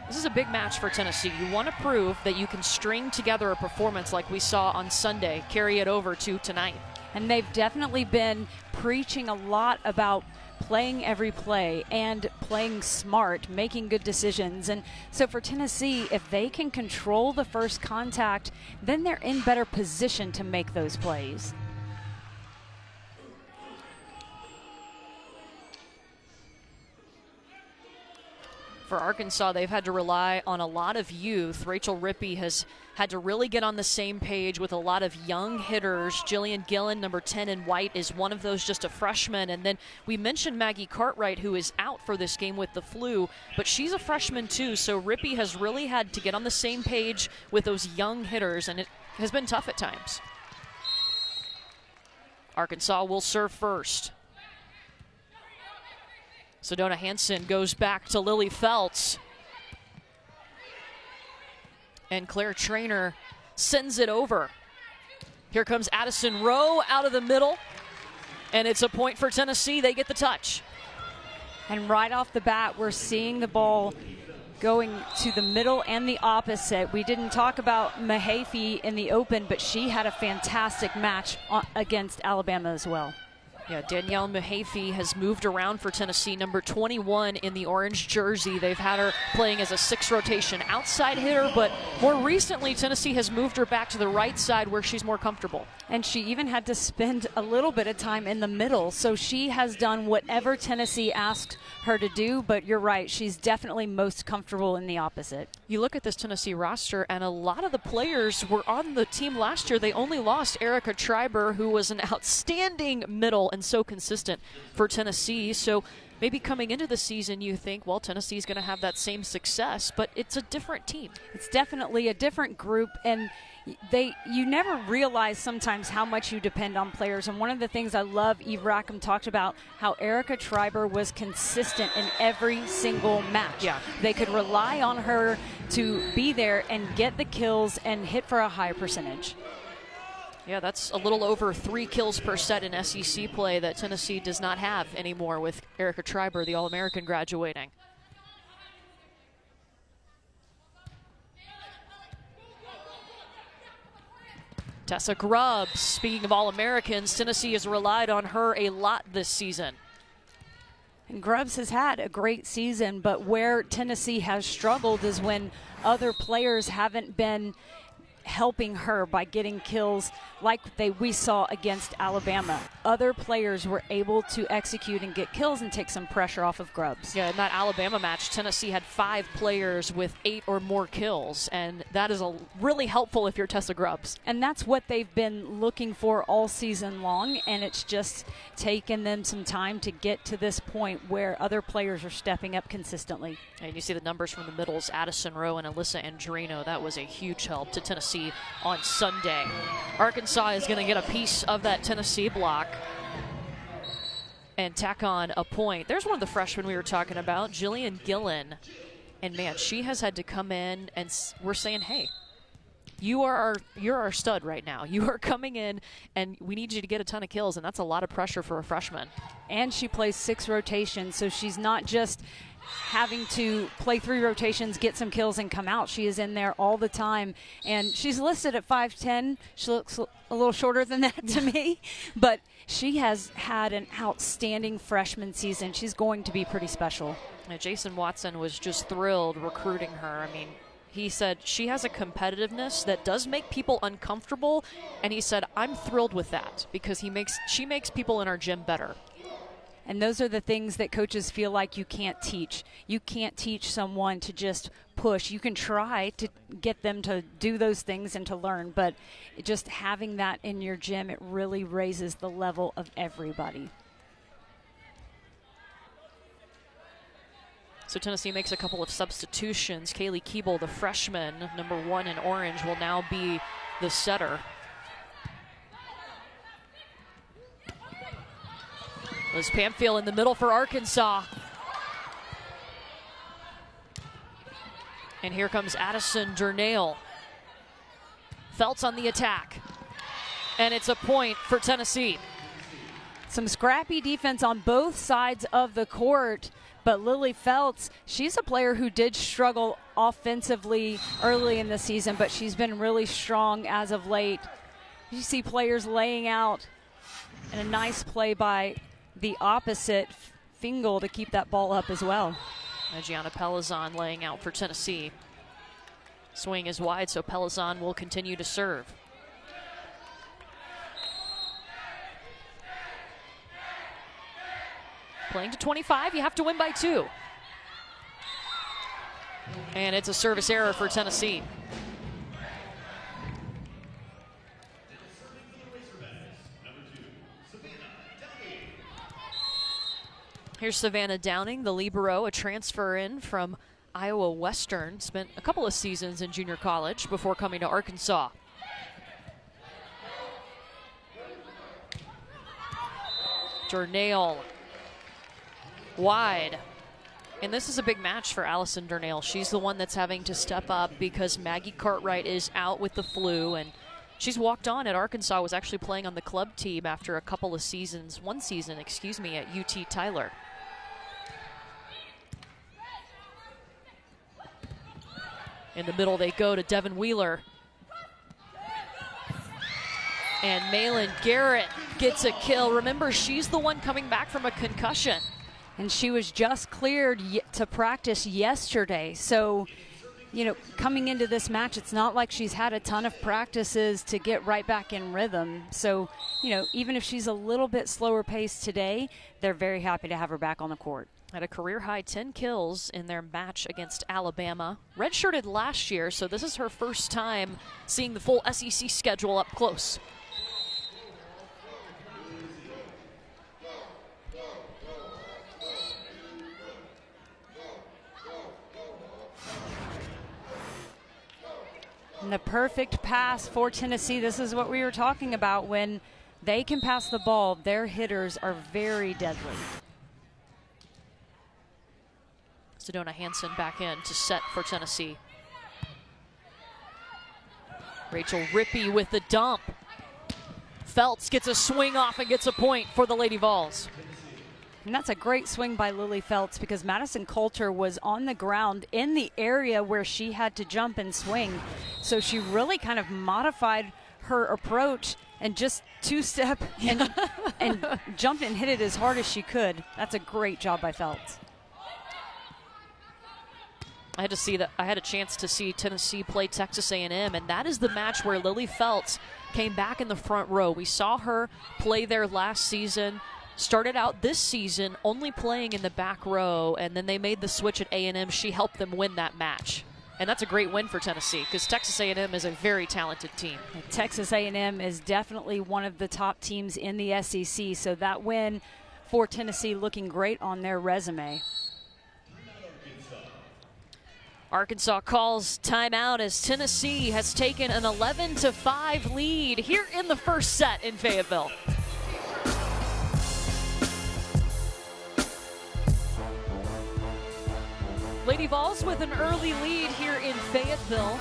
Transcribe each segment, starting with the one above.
This is a big match for Tennessee. You want to prove that you can string together a performance like we saw on Sunday, carry it over to tonight. And they've definitely been preaching a lot about playing every play and playing smart, making good decisions. And so for Tennessee, if they can control the first contact, then they're in better position to make those plays. For Arkansas, they've had to rely on a lot of youth. Rachel Rippey has had to really get on the same page with a lot of young hitters. Jillian Gillen, number 10 in white, is one of those, just a freshman. And then we mentioned Maggie Cartwright, who is out for this game with the flu, but she's a freshman too. So Rippey has really had to get on the same page with those young hitters, and it has been tough at times. Arkansas will serve first. Sedona Hansen goes back to Lily Feltz. And Claire Trainer sends it over. Here comes Addison Rowe out of the middle. And it's a point for Tennessee. They get the touch. And right off the bat, we're seeing the ball going to the middle and the opposite. We didn't talk about Mahaffey in the open, but she had a fantastic match against Alabama as well. Yeah, Danielle Mahaffey has moved around for Tennessee, number 21 in the orange jersey. They've had her playing as a 6 rotation outside hitter, but more recently Tennessee has moved her back to the right side where she's more comfortable. And she even had to spend a little bit of time in the middle, so she has done whatever Tennessee asked her to do, but you're right, she's definitely most comfortable in the opposite. You look at this Tennessee roster, and a lot of the players were on the team last year. They only lost Erica Schreiber, who was an outstanding middle and so consistent for Tennessee. So maybe coming into the season you think, well, Tennessee's going to have that same success, but it's a different team. It's definitely a different group, and you never realize sometimes how much you depend on players. And one of the things I love, Eve Rackham talked about how Erica Schreiber was consistent in every single match. Yeah. They could rely on her to be there and get the kills and hit for a high percentage. Yeah, that's a little over 3 kills per set in SEC play that Tennessee does not have anymore with Erica Schreiber, the All-American, graduating. Tessa Grubbs, speaking of All-Americans, Tennessee has relied on her a lot this season. And Grubbs has had a great season, but where Tennessee has struggled is when other players haven't been helping her by getting kills like we saw against Alabama. Other players were able to execute and get kills and take some pressure off of Grubbs. Yeah, in that Alabama match, Tennessee had 5 players with 8 or more kills, and that is really helpful if you're Tessa Grubbs. And that's what they've been looking for all season long, and it's just taken them some time to get to this point where other players are stepping up consistently. And you see the numbers from the middles, Addison Rowe and Alyssa Andrino. That was a huge help to Tennessee on Sunday. Arkansas is going to get a piece of that Tennessee block and tack on a point. There's one of the freshmen we were talking about, Jillian Gillen. And man, she has had to come in, and we're saying, hey, you're our stud right now. You are coming in, and we need you to get a ton of kills, and that's a lot of pressure for a freshman. And she plays 6 rotations, so she's not just having to play 3 rotations, get some kills, and come out. She is in there all the time, and she's listed at 5'10". She looks a little shorter than that to me, but she has had an outstanding freshman season. She's going to be pretty special. Yeah, Jason Watson was just thrilled recruiting her. I mean, he said she has a competitiveness that does make people uncomfortable, and he said, I'm thrilled with that because she makes people in our gym better. And those are the things that coaches feel like you can't teach. You can't teach someone to just push. You can try to get them to do those things and to learn, but just having that in your gym, it really raises the level of everybody. So Tennessee makes a couple of substitutions. Kaylee Keeble, the freshman, number 1 in orange, will now be the setter. Liz Pamphile in the middle for Arkansas. And here comes Addison Durnale. Feltz on the attack. And it's a point for Tennessee. Some scrappy defense on both sides of the court. But Lily Feltz, she's a player who did struggle offensively early in the season, but she's been really strong as of late. You see players laying out, and a nice play by the opposite Fingal to keep that ball up as well. Gianna Pelizan laying out for Tennessee. Swing is wide, so Pelizan will continue to serve. Playing to 25, you have to win by 2. And it's a service error for Tennessee. Here's Savannah Downing, the libero, a transfer in from Iowa Western. Spent a couple of seasons in junior college before coming to Arkansas. Darnell wide. And this is a big match for Allison Darnell. She's the one that's having to step up because Maggie Cartwright is out with the flu, and she's walked on at Arkansas, was actually playing on the club team after a couple of seasons, one season, excuse me, at UT Tyler. In the middle they go to Devin Wheeler. And Malin Garrett gets a kill. Remember, she's the one coming back from a concussion. And she was just cleared to practice yesterday. So, you know, coming into this match, it's not like she's had a ton of practices to get right back in rhythm. So, you know, even if she's a little bit slower paced today, they're very happy to have her back on the court. Had a career-high 10 kills in their match against Alabama. Redshirted last year, so this is her first time seeing the full SEC schedule up close. And the perfect pass for Tennessee. This is what we were talking about. When they can pass the ball, their hitters are very deadly. Sedona Hansen back in to set for Tennessee. Rachel Rippey with the dump. Feltz gets a swing off and gets a point for the Lady Vols. And that's a great swing by Lily Feltz because Madison Coulter was on the ground in the area where she had to jump and swing. So she really kind of modified her approach and just two-step and jumped and hit it as hard as she could. That's a great job by Feltz. I had a chance to see Tennessee play Texas A&M, and that is the match where Lily Feltz came back in the front row. We saw her play there last season. Started out this season only playing in the back row, and then they made the switch at A&M. She helped them win that match. And that's a great win for Tennessee because Texas A&M is a very talented team. Texas A&M is definitely one of the top teams in the SEC, so that win for Tennessee looking great on their resume. Arkansas calls timeout as Tennessee has taken an 11-5 lead here in the first set in Fayetteville. Lady Vols with an early lead here in Fayetteville.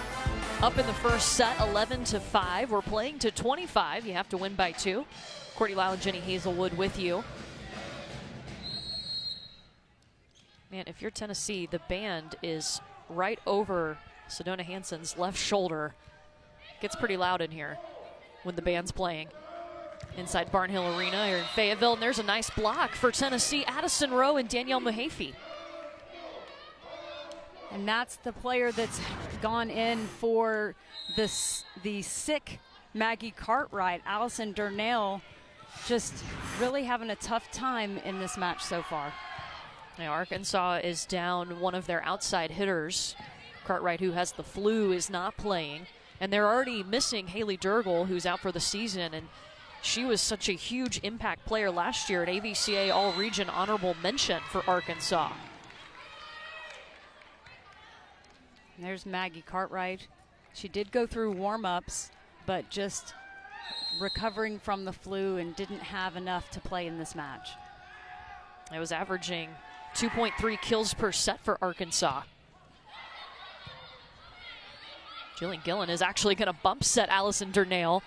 Up in the first set, 11-5. We're playing to 25. You have to win by 2. Courtney Lau and Jenny Hazelwood with you. Man, if you're Tennessee, the band is right over Sedona Hansen's left shoulder. Gets pretty loud in here when the band's playing. Inside Barnhill Arena here in Fayetteville, and there's a nice block for Tennessee. Addison Rowe and Danielle Mahaffey. And that's the player that's gone in for the sick Maggie Cartwright. Allison Darnell just really having a tough time in this match so far. Now, Arkansas is down one of their outside hitters. Cartwright, who has the flu, is not playing. And they're already missing Haley Durgel, who's out for the season. And she was such a huge impact player last year at AVCA All-Region Honorable Mention for Arkansas. And there's Maggie Cartwright. She did go through warm-ups, but just recovering from the flu and didn't have enough to play in this match. I was averaging 2.3 kills per set for Arkansas. Jillian Gillen is actually going to bump set Allison Darnell.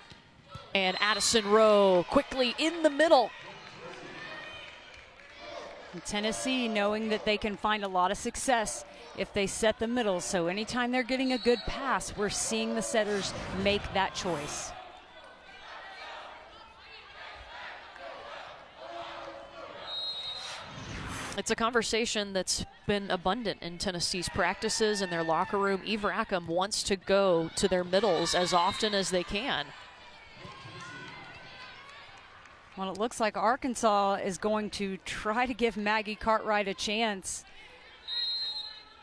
And Addison Rowe quickly in the middle. And Tennessee, knowing that they can find a lot of success if they set the middle. So anytime they're getting a good pass, we're seeing the setters make that choice. It's a conversation that's been abundant in Tennessee's practices and their locker room. Eve Rackham wants to go to their middles as often as they can. Well, it looks like Arkansas is going to try to give Maggie Cartwright a chance.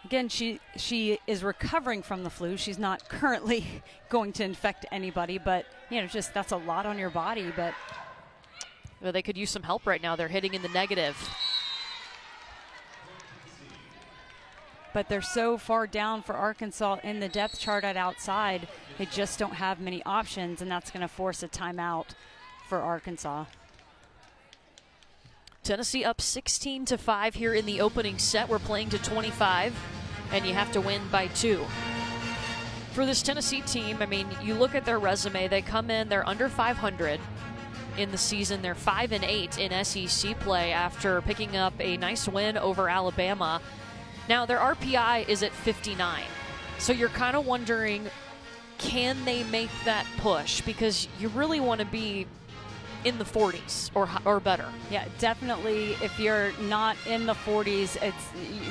Again, she is recovering from the flu. She's not currently going to infect anybody, but, you know, just that's a lot on your body. But well, they could use some help right now. They're hitting in the negative. But they're so far down for Arkansas in the depth chart at outside, they just don't have many options, and that's going to force a timeout for Arkansas. Tennessee up 16-5 here in the opening set. We're playing to 25, and you have to win by 2. For this Tennessee team, I mean, you look at their resume. They come in, they're under 500 in the season. They're 5-8 in SEC play after picking up a nice win over Alabama. Now, their RPI is at 59. So you're kind of wondering, can they make that push? Because you really want to be in the 40s or better. Yeah, definitely. If you're not in the 40s,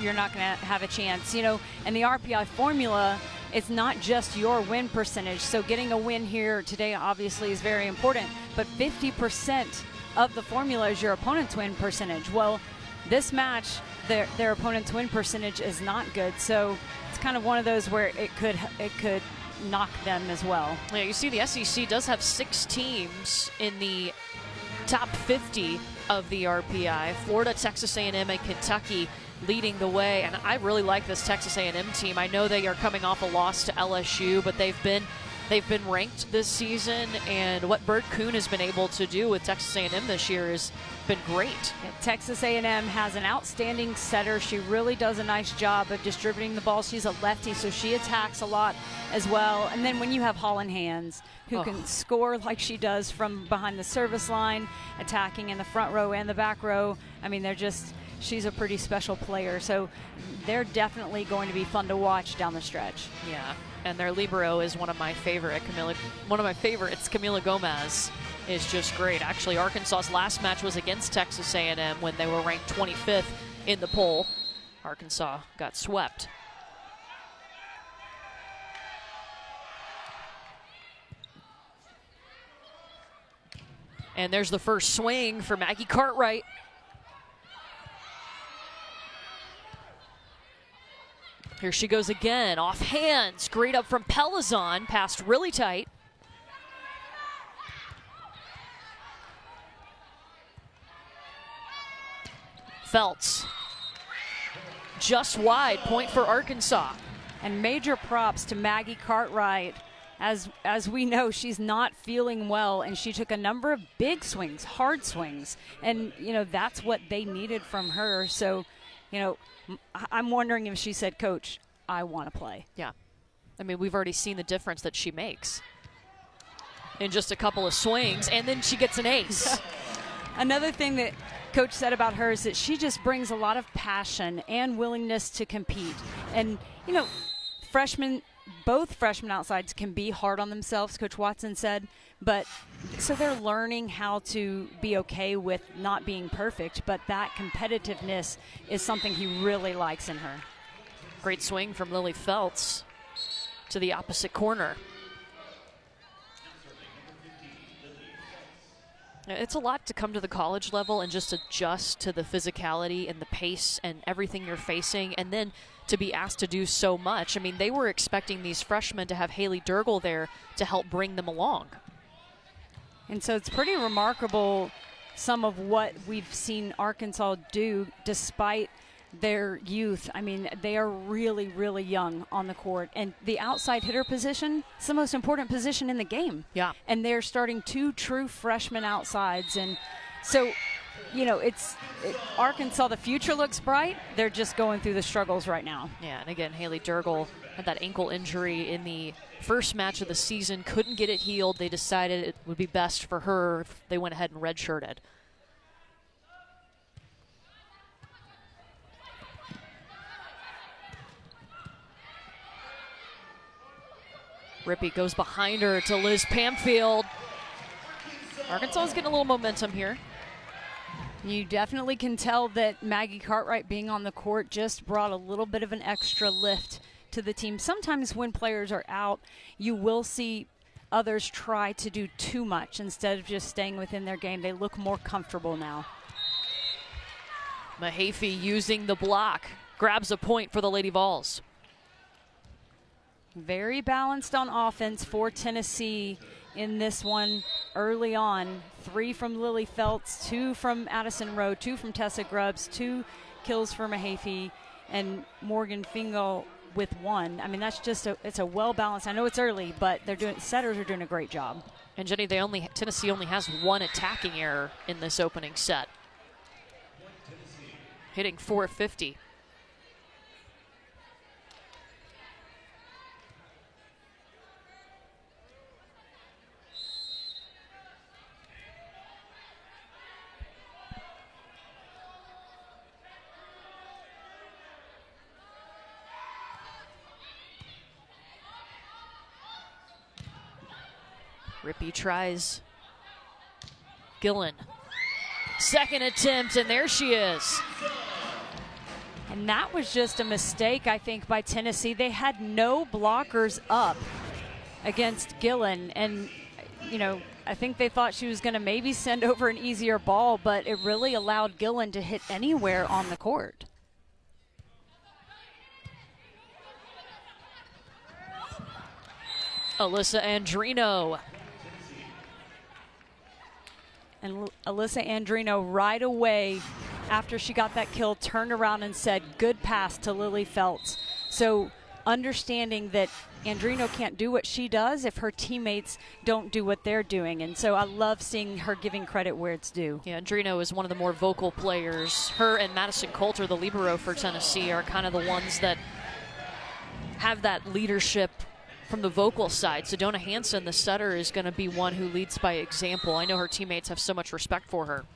you're not going to have a chance. You know, and the RPI formula, it's not just your win percentage. So getting a win here today obviously is very important. But 50% of the formula is your opponent's win percentage. Well, this match, their opponent's win percentage is not good. So it's kind of one of those where it could knock them as well. Yeah, you see the SEC does have 6 teams in the top 50 of the RPI. Florida, Texas A&M, and Kentucky leading the way. And I really like this Texas A&M team. I know they are coming off a loss to LSU, but they've been ranked this season, and what Bird Kuhn has been able to do with Texas A&M this year has been great. Yeah, Texas A&M has an outstanding setter. She really does a nice job of distributing the ball. She's a lefty, so she attacks a lot as well. And then when you have Holland Hands, who can score like she does from behind the service line, attacking in the front row and the back row, I mean, she's a pretty special player. So they're definitely going to be fun to watch down the stretch. Yeah. And their libero is one of my favorites. Camila Gomez is just great. Actually, Arkansas's last match was against Texas A&M when they were ranked 25th in the poll. Arkansas got swept. And there's the first swing for Maggie Cartwright. Here she goes again, off hands. Great up from Pelizon, passed really tight. Feltz, just wide, point for Arkansas. And major props to Maggie Cartwright. As we know, she's not feeling well, and she took a number of big swings, hard swings. And, you know, that's what they needed from her. So, you know, I'm wondering if she said, Coach, I want to play. Yeah. I mean, we've already seen the difference that she makes in just a couple of swings, and then she gets an ace. Another thing that Coach said about her is that she just brings a lot of passion and willingness to compete. And, you know, both freshman outsides can be hard on themselves, Coach Watson said, but so they're learning how to be okay with not being perfect, but that competitiveness is something he really likes in her. Great swing from Lily Feltz to the opposite corner. It's a lot to come to the college level and just adjust to the physicality and the pace and everything you're facing, and then to be asked to do so much. I mean, they were expecting these freshmen to have Haley Durgel there to help bring them along. And so it's pretty remarkable some of what we've seen Arkansas do despite their youth. I mean, they are really, really young on the court. And the outside hitter position is the most important position in the game. Yeah. And they're starting 2 true freshman outsides. And so, you know, Arkansas, the future looks bright. They're just going through the struggles right now. Yeah, and again, Haley Durgel had that ankle injury in the first match of the season, couldn't get it healed. They decided it would be best for her if they went ahead and redshirted. Rippey goes behind her to Liz Pamfield. Arkansas is getting a little momentum here. You definitely can tell that Maggie Cartwright being on the court just brought a little bit of an extra lift to the team. Sometimes when players are out, you will see others try to do too much instead of just staying within their game. They look more comfortable now. Mahaffey using the block, grabs a point for the Lady Vols. Very balanced on offense for Tennessee in this one early on. 3 from Lily Feltz, 2 from Addison Rowe, 2 from Tessa Grubbs, 2 kills for Mahaffey, and Morgan Fingal with 1. I mean, that's just it's a well-balanced. I know it's early, but setters are doing a great job. And Jenny, Tennessee only has 1 attacking error in this opening set. Hitting .450. Rippey tries Gillen. Second attempt, and there she is. And that was just a mistake, I think, by Tennessee. They had no blockers up against Gillen. And, you know, I think they thought she was going to maybe send over an easier ball, but it really allowed Gillen to hit anywhere on the court. Alyssa Andrino. And Alyssa Andrino right away after she got that kill turned around and said, good pass to Lily Feltz. So understanding that Andrino can't do what she does if her teammates don't do what they're doing. And so I love seeing her giving credit where it's due. Yeah, Andrino is one of the more vocal players. Her and Madison Coulter, the libero for Tennessee, are kind of the ones that have that leadership from the vocal side. Sedona Hansen, the setter, is going to be one who leads by example. I know her teammates have so much respect for her.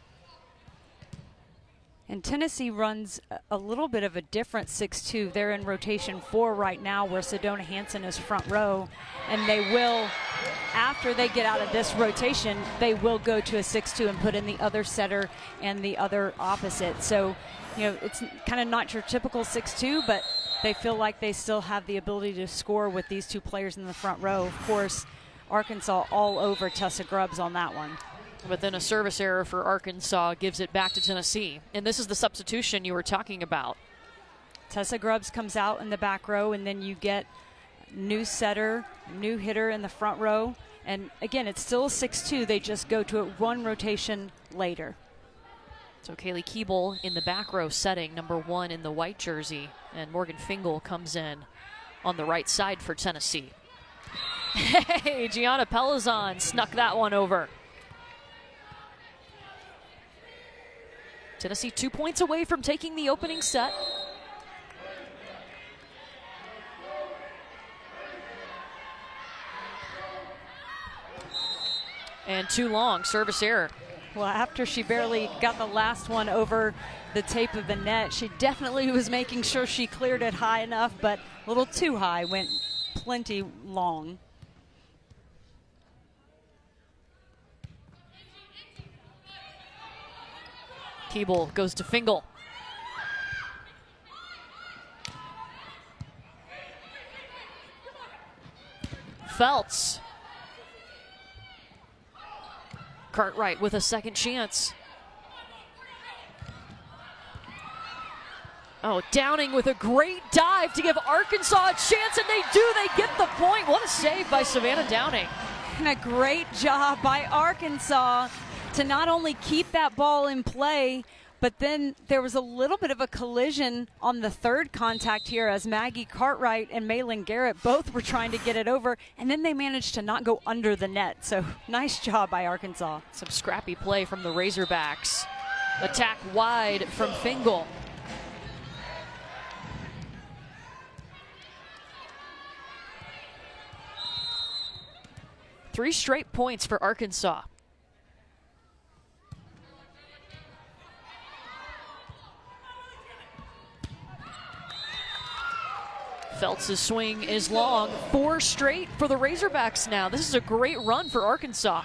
And Tennessee runs a little bit of a different 6-2. They're in rotation 4 right now, where Sedona Hansen is front row. And they will, after they get out of this rotation, they will go to a 6-2 and put in the other setter and the other opposite. So, you know, it's kind of not your typical 6-2, but they feel like they still have the ability to score with these 2 players in the front row. Of course, Arkansas all over Tessa Grubbs on that one. But then a service error for Arkansas gives it back to Tennessee. And this is the substitution you were talking about. Tessa Grubbs comes out in the back row, and then you get new setter, new hitter in the front row. And again, it's still a 6-2. They just go to it 1 rotation later. So Kaylee Keeble in the back row setting, number 1 in the white jersey. And Morgan Fingal comes in on the right side for Tennessee. Hey, Gianna Pelizon snuck that one over. Tennessee 2 points away from taking the opening set. And too long, service error. Well, after she barely got the last one over the tape of the net, she definitely was making sure she cleared it high enough, but a little too high, went plenty long. Keeble goes to Fingal. Feltz. Cartwright with a second chance. Oh, Downing with a great dive to give Arkansas a chance, and they do. They get the point. What a save by Savannah Downing. And a great job by Arkansas to not only keep that ball in play, but then there was a little bit of a collision on the third contact here as Maggie Cartwright and Malin Garrett both were trying to get it over, and then they managed to not go under the net. So nice job by Arkansas. Some scrappy play from the Razorbacks. Attack wide from Fingal. Three straight points for Arkansas. Phelps' swing is long. 4 straight for the Razorbacks now. This is a great run for Arkansas.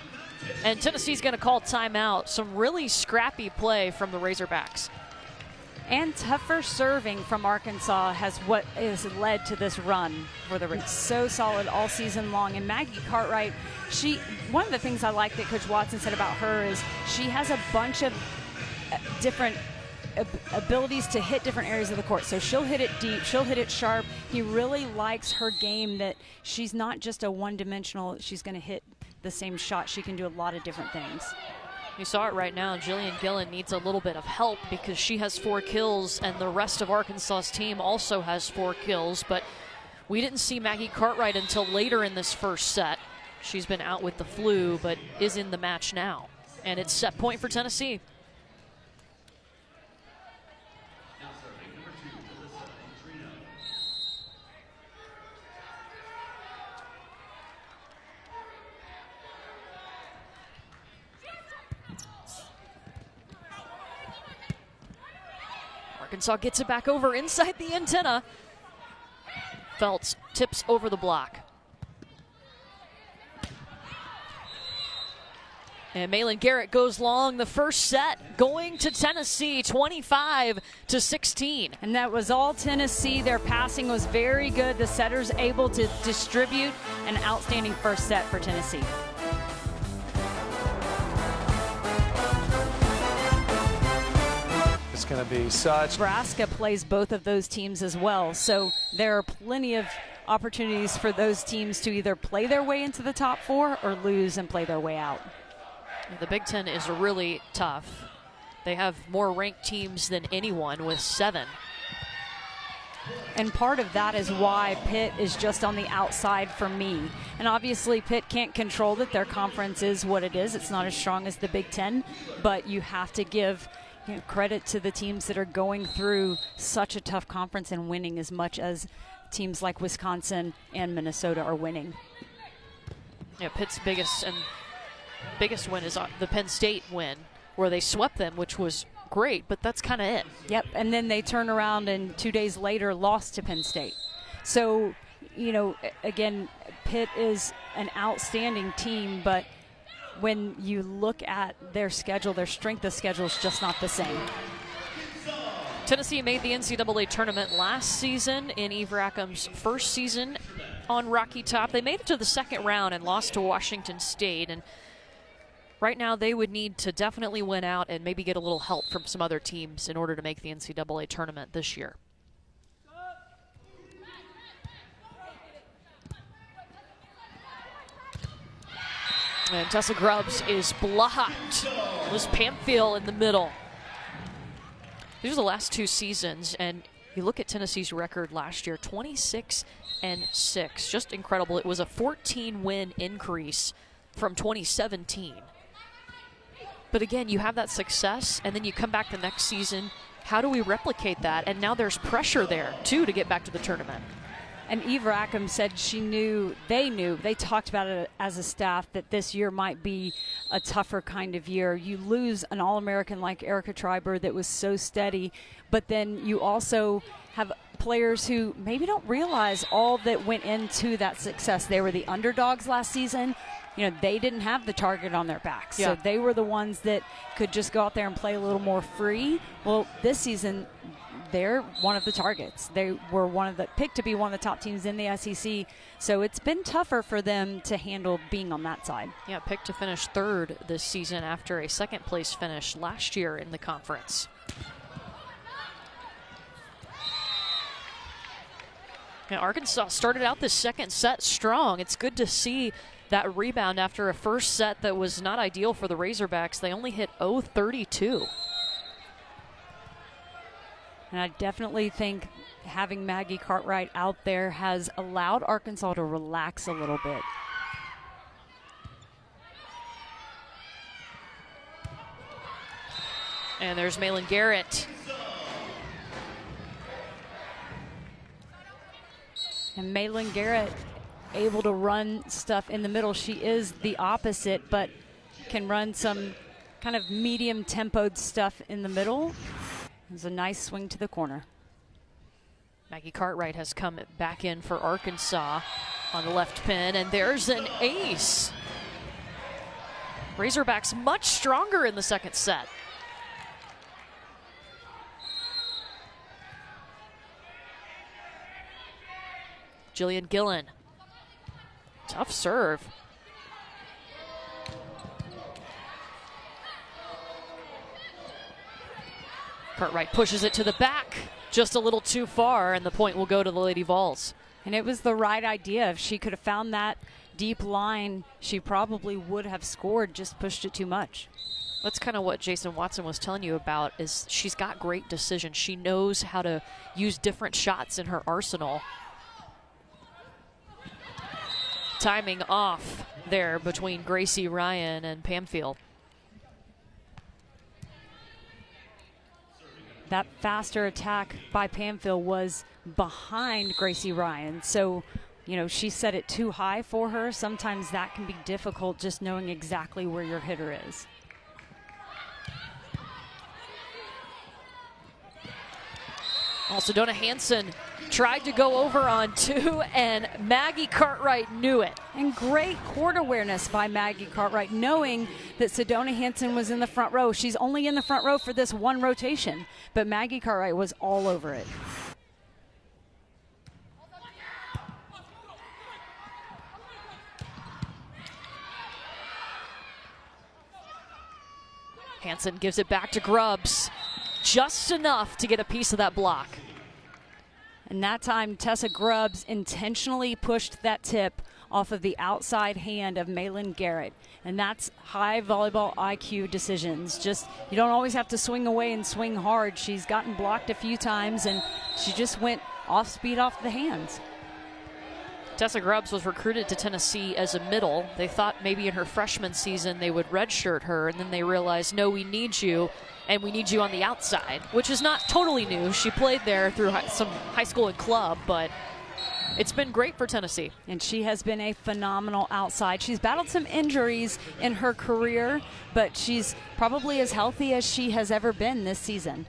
And Tennessee's going to call timeout. Some really scrappy play from the Razorbacks. And tougher serving from Arkansas has what has led to this run for the Razorbacks. So solid all season long. And Maggie Cartwright, one of the things I like that Coach Watson said about her is she has a bunch of different abilities to hit different areas of the court. So she'll hit it deep, she'll hit it sharp. He really likes her game, that she's not just a one-dimensional, she's going to hit the same shot. She can do a lot of different things. You saw it right now. Jillian Gillen needs a little bit of help because she has 4 kills and the rest of Arkansas's team also has 4 kills. But we didn't see Maggie Cartwright until later in this first set. She's been out with the flu but is in the match now. And it's set point for Tennessee. Arkansas gets it back over inside the antenna. Phelps tips over the block. And Malin Garrett goes long. The first set going to Tennessee, 25-16. And that was all Tennessee. Their passing was very good. The setters able to distribute. An outstanding first set for Tennessee. Going to be such. Nebraska plays both of those teams as well, so there are plenty of opportunities for those teams to either play their way into the top 4 or lose and play their way out. The Big Ten is really tough. They have more ranked teams than anyone with 7. And part of that is why Pitt is just on the outside for me. And obviously Pitt can't control that. Their conference is what it is. It's not as strong as the Big Ten, but you have to give credit to the teams that are going through such a tough conference and winning as much as teams like Wisconsin and Minnesota are winning. Yeah, Pitt's biggest win is the Penn State win, where they swept them, which was great, but that's kind of it. Yep, and then they turn around and 2 days later lost to Penn State. So, again, Pitt is an outstanding team, but when you look at their schedule, their strength of schedule is just not the same. Tennessee made the NCAA tournament last season in Eve Rackham's first season on Rocky Top. They made it to the second round and lost to Washington State. And right now they would need to definitely win out and maybe get a little help from some other teams in order to make the NCAA tournament this year. And Tessa Grubbs is blocked. Liz Pamphile in the middle. These are the last 2 seasons, and you look at Tennessee's record last year, 26-6. Just incredible. It was a 14-win increase from 2017. But again, you have that success, and then you come back the next season. How do we replicate that? And now there's pressure there, too, to get back to the tournament. And Eve Rackham said they talked about it as a staff, that this year might be a tougher kind of year. You lose an All-American like Erica Triber that was so steady, but then you also have players who maybe don't realize all that went into that success. They were the underdogs last season. They didn't have the target on their backs. Yeah. So they were the ones that could just go out there and play a little more free. Well, this season, they're one of the targets. They were picked to be one of the top teams in the SEC. So it's been tougher for them to handle being on that side. Yeah, picked to finish 3rd this season after a 2nd place finish last year in the conference. Now, Arkansas started out this second set strong. It's good to see that rebound after a first set that was not ideal for the Razorbacks. They only hit 0-32. And I definitely think having Maggie Cartwright out there has allowed Arkansas to relax a little bit. And there's Malin Garrett. And Malin Garrett able to run stuff in the middle. She is the opposite, but can run some kind of medium tempoed stuff in the middle. It was a nice swing to the corner. Maggie Cartwright has come back in for Arkansas on the left pin, and there's an ace. Razorbacks much stronger in the second set. Jillian Gillen. Tough serve. Cartwright pushes it to the back, just a little too far, and the point will go to the Lady Vols. And it was the right idea. If she could have found that deep line, she probably would have scored, just pushed it too much. That's kind of what Jason Watson was telling you about, is she's got great decisions. She knows how to use different shots in her arsenal. Timing off there between Gracie Ryan and Pamfield. That faster attack by Pamfield was behind Gracie Ryan. So, you know, she set it too high for her. Sometimes that can be difficult, just knowing exactly where your hitter is. Also, Donna Hansen tried to go over on two, and Maggie Cartwright knew it. And great court awareness by Maggie Cartwright, knowing that Sedona Hansen was in the front row. She's only in the front row for this one rotation, but Maggie Cartwright was all over it. Hansen gives it back to Grubbs. Just enough to get a piece of that block. And that time, Tessa Grubbs intentionally pushed that tip off of the outside hand of Malin Garrett. And that's high volleyball IQ decisions. Just, you don't always have to swing away and swing hard. She's gotten blocked a few times, and she just went off speed off the hands. Tessa Grubbs was recruited to Tennessee as a middle. They thought maybe in her freshman season they would redshirt her, and then they realized, no, we need you, and we need you on the outside, which is not totally new. She played there through some high school and club, but it's been great for Tennessee. And she has been a phenomenal outside. She's battled some injuries in her career, but she's probably as healthy as she has ever been this season.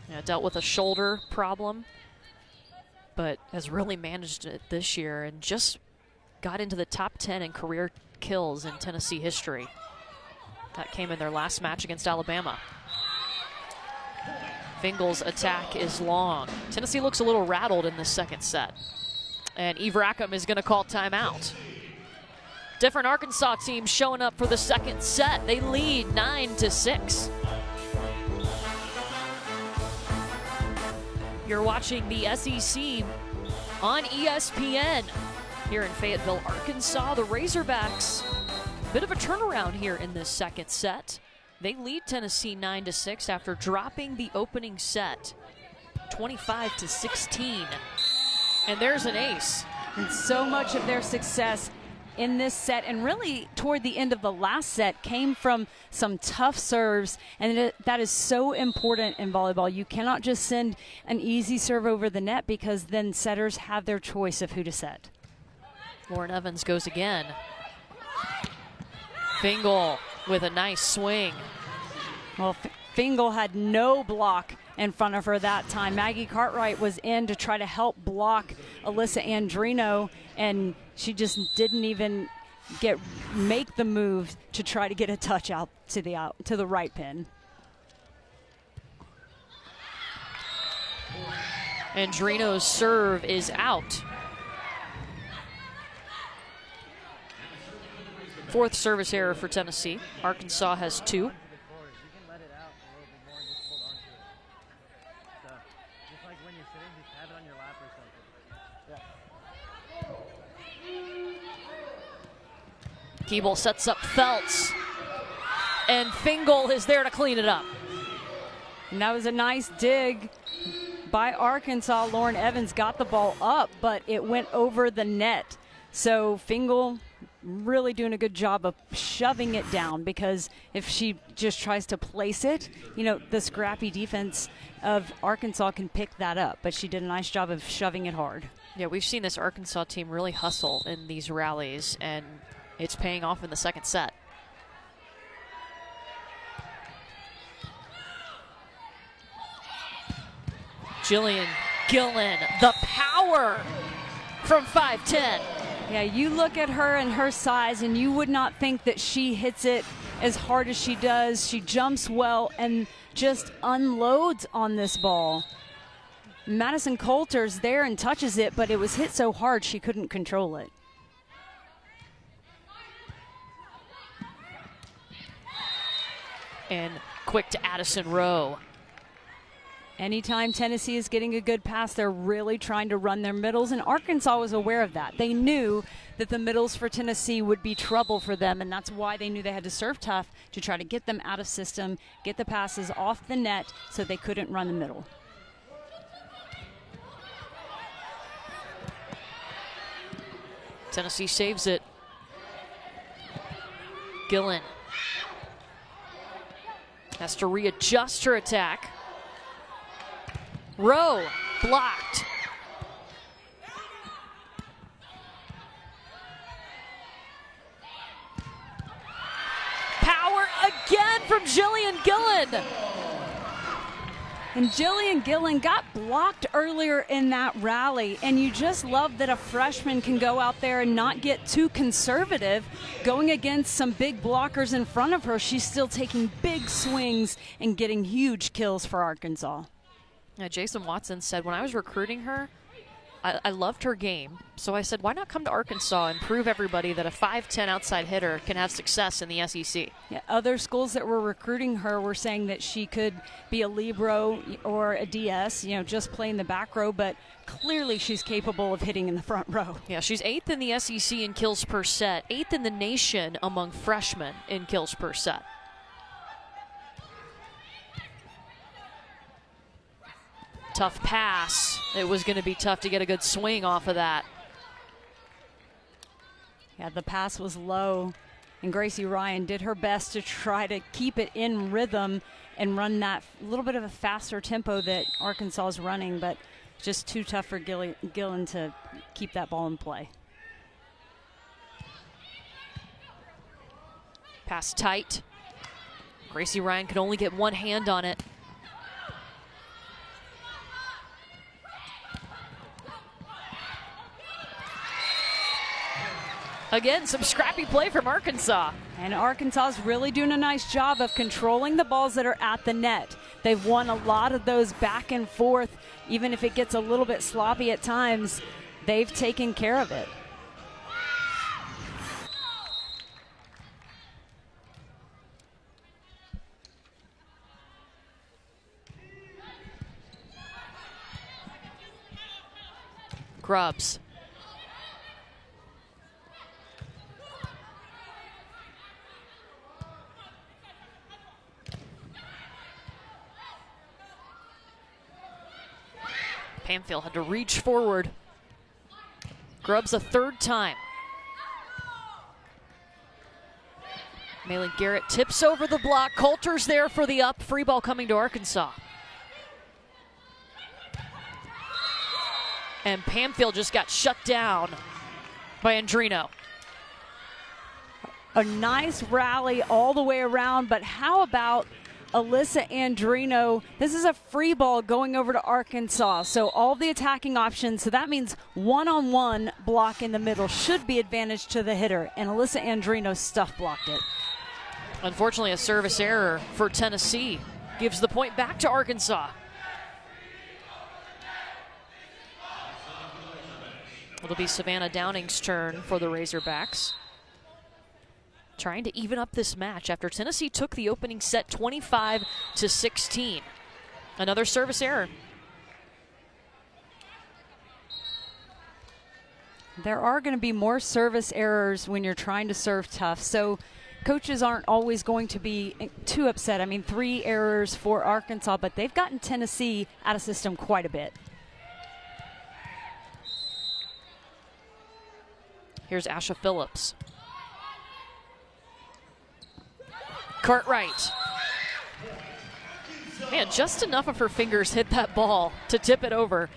Yeah, dealt with a shoulder problem, but has really managed it this year and just got into the top 10 in career kills in Tennessee history. That came in their last match against Alabama. Fingal's attack is long. Tennessee looks a little rattled in the second set. And Eve Rackham is going to call timeout. Different Arkansas team showing up for the second set. They lead 9-6. You're watching the SEC on ESPN here in Fayetteville, Arkansas. The Razorbacks, bit of a turnaround here in this second set. They lead Tennessee 9-6 after dropping the opening set 25-16. And there's an ace. And so much of their success in this set, and really toward the end of the last set, came from some tough serves, and that is so important in volleyball. You cannot just send an easy serve over the net, because then setters have their choice of who to set. Lauren Evans goes again. Fingal with a nice swing. Well, Fingal had no block in front of her that time. Maggie Cartwright was in to try to help block Alyssa Andrino, and she just didn't even make the move to try to get a touch out to the right pin. Andrino's serve is out. Fourth service error for Tennessee. Arkansas has 2. Keeble sets up Feltz, and Fingal is there to clean it up. And that was a nice dig by Arkansas. Lauren Evans got the ball up, but it went over the net. So Fingal really doing a good job of shoving it down, because if she just tries to place it, you know, the scrappy defense of Arkansas can pick that up. But she did a nice job of shoving it hard. Yeah, we've seen this Arkansas team really hustle in these rallies, and it's paying off in the second set. Jillian Gillen, the power from 5'10". Yeah, you look at her and her size, and you would not think that she hits it as hard as she does. She jumps well and just unloads on this ball. Madison Coulter's there and touches it, but it was hit so hard she couldn't control it. And quick to Addison Rowe. Anytime Tennessee is getting a good pass, they're really trying to run their middles, and Arkansas was aware of that. They knew that the middles for Tennessee would be trouble for them, and that's why they knew they had to serve tough to try to get them out of system, get the passes off the net so they couldn't run the middle. Tennessee saves it. Gillen has to readjust her attack. Rowe blocked. Power again from Jillian Gillen. And Jillian Gillen got blocked earlier in that rally, and you just love that a freshman can go out there and not get too conservative going against some big blockers in front of her. She's still taking big swings and getting huge kills for Arkansas. Jason Watson said, when I was recruiting her, I loved her game. So I said, why not come to Arkansas and prove everybody that a 5'10" outside hitter can have success in the SEC? Yeah, other schools that were recruiting her were saying that she could be a libero or a DS, just play in the back row, but clearly she's capable of hitting in the front row. Yeah, she's 8th in the SEC in kills per set, 8th in the nation among freshmen in kills per set. Tough pass. It was going to be tough to get a good swing off of that. Yeah, the pass was low, and Gracie Ryan did her best to try to keep it in rhythm and run that little bit of a faster tempo that Arkansas is running, but just too tough for Gillen to keep that ball in play. Pass tight. Gracie Ryan could only get one hand on it. Again, some scrappy play from Arkansas. And Arkansas is really doing a nice job of controlling the balls that are at the net. They've won a lot of those back and forth. Even if it gets a little bit sloppy at times, they've taken care of it. Grubbs. Pamfield had to reach forward. Grubbs a third time. Malin Garrett tips over the block. Coulter's there for the up. Free ball coming to Arkansas. And Pamfield just got shut down by Andrino. A nice rally all the way around, but how about Alyssa Andrino? This is a free ball going over to Arkansas, so all the attacking options, so that means one-on-one block in the middle should be advantage to the hitter, and Alyssa Andrino stuff blocked it. Unfortunately, a service error for Tennessee gives the point back to Arkansas. It'll be Savannah Downing's turn for the Razorbacks, trying to even up this match after Tennessee took the opening set 25-16. Another service error. There are going to be more service errors when you're trying to serve tough, so coaches aren't always going to be too upset. I mean, 3 errors for Arkansas, but they've gotten Tennessee out of system quite a bit. Here's Asha Phillips. Cartwright. Man, just enough of her fingers hit that ball to tip it over.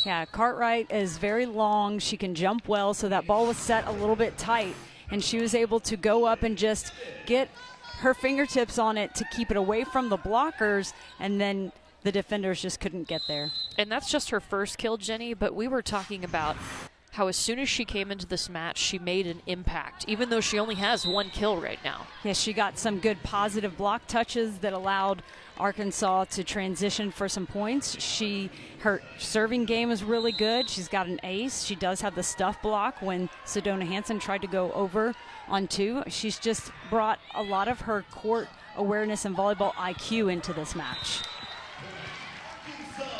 Yeah, Cartwright is very long. She can jump well, so that ball was set a little bit tight, and she was able to go up and just get her fingertips on it to keep it away from the blockers, and then the defenders just couldn't get there. And that's just her first kill, Jenny, but we were talking about how as soon as she came into this match, she made an impact, even though she only has 1 kill right now. Yes, she got some good positive block touches that allowed Arkansas to transition for some points. Her serving game is really good. She's got an ace. She does have the stuff block when Sedona Hansen tried to go over on 2. She's just brought a lot of her court awareness and volleyball IQ into this match.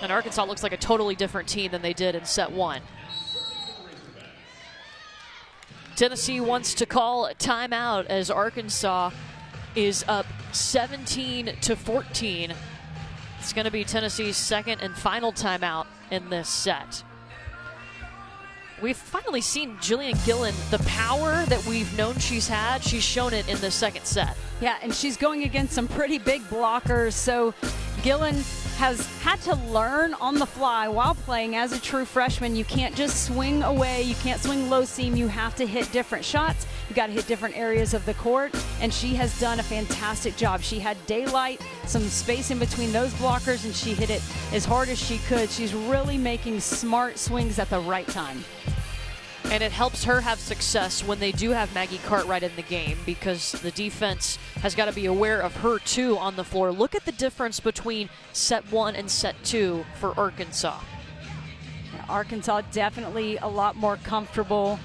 And Arkansas looks like a totally different team than they did in set 1. Tennessee wants to call a timeout as Arkansas is up 17-14. It's going to be Tennessee's second and final timeout in this set. We've finally seen Jillian Gillen, the power that we've known she's had. She's shown it in the second set. Yeah, and she's going against some pretty big blockers, so Gillen has had to learn on the fly while playing as a true freshman. You can't just swing away. You can't swing low seam. You have to hit different shots. You got to hit different areas of the court, and she has done a fantastic job. She had daylight, some space in between those blockers, and she hit it as hard as she could. She's really making smart swings at the right time. And it helps her have success when they do have Maggie Cartwright in the game, because the defense has got to be aware of her too on the floor. Look at the difference between set 1 and set 2 for Arkansas. Arkansas definitely a lot more comfortable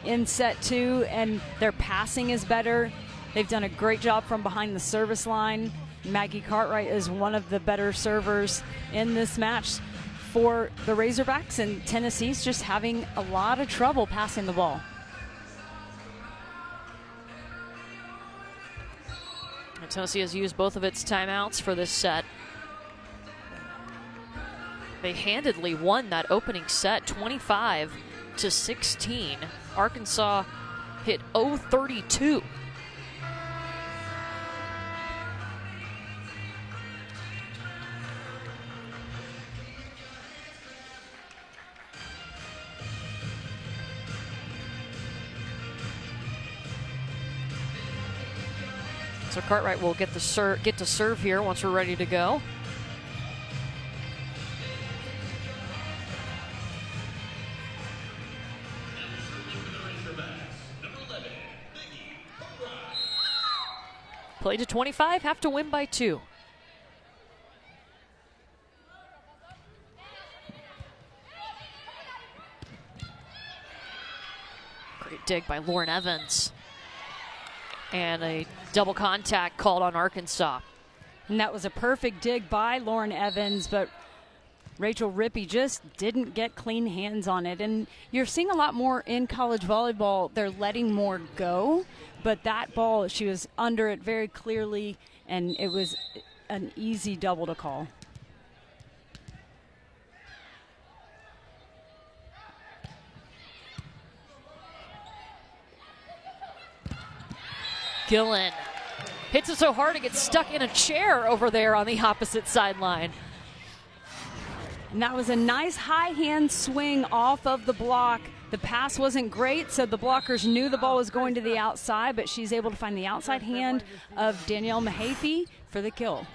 in set 2, and their passing is better. They've done a great job from behind the service line. Maggie Cartwright is one of the better servers in this match for the Razorbacks, and Tennessee's just having a lot of trouble passing the ball. And Tennessee has used both of its timeouts for this set. They handedly won that opening set, 25-16. Arkansas hit 0-32. So Cartwright will get to serve here once we're ready to go. Play to 25, have to win by 2. Great dig by Lauren Evans. And a double contact called on Arkansas. And that was a perfect dig by Lauren Evans, but Rachel Rippey just didn't get clean hands on it. And you're seeing a lot more in college volleyball. They're letting more go, but that ball, she was under it very clearly, and it was an easy double to call. Gillen hits it so hard it gets stuck in a chair over there on the opposite sideline. And that was a nice high hand swing off of the block. The pass wasn't great, so the blockers knew the ball was going to the outside, but she's able to find the outside hand of Danielle Mahaffey for the kill.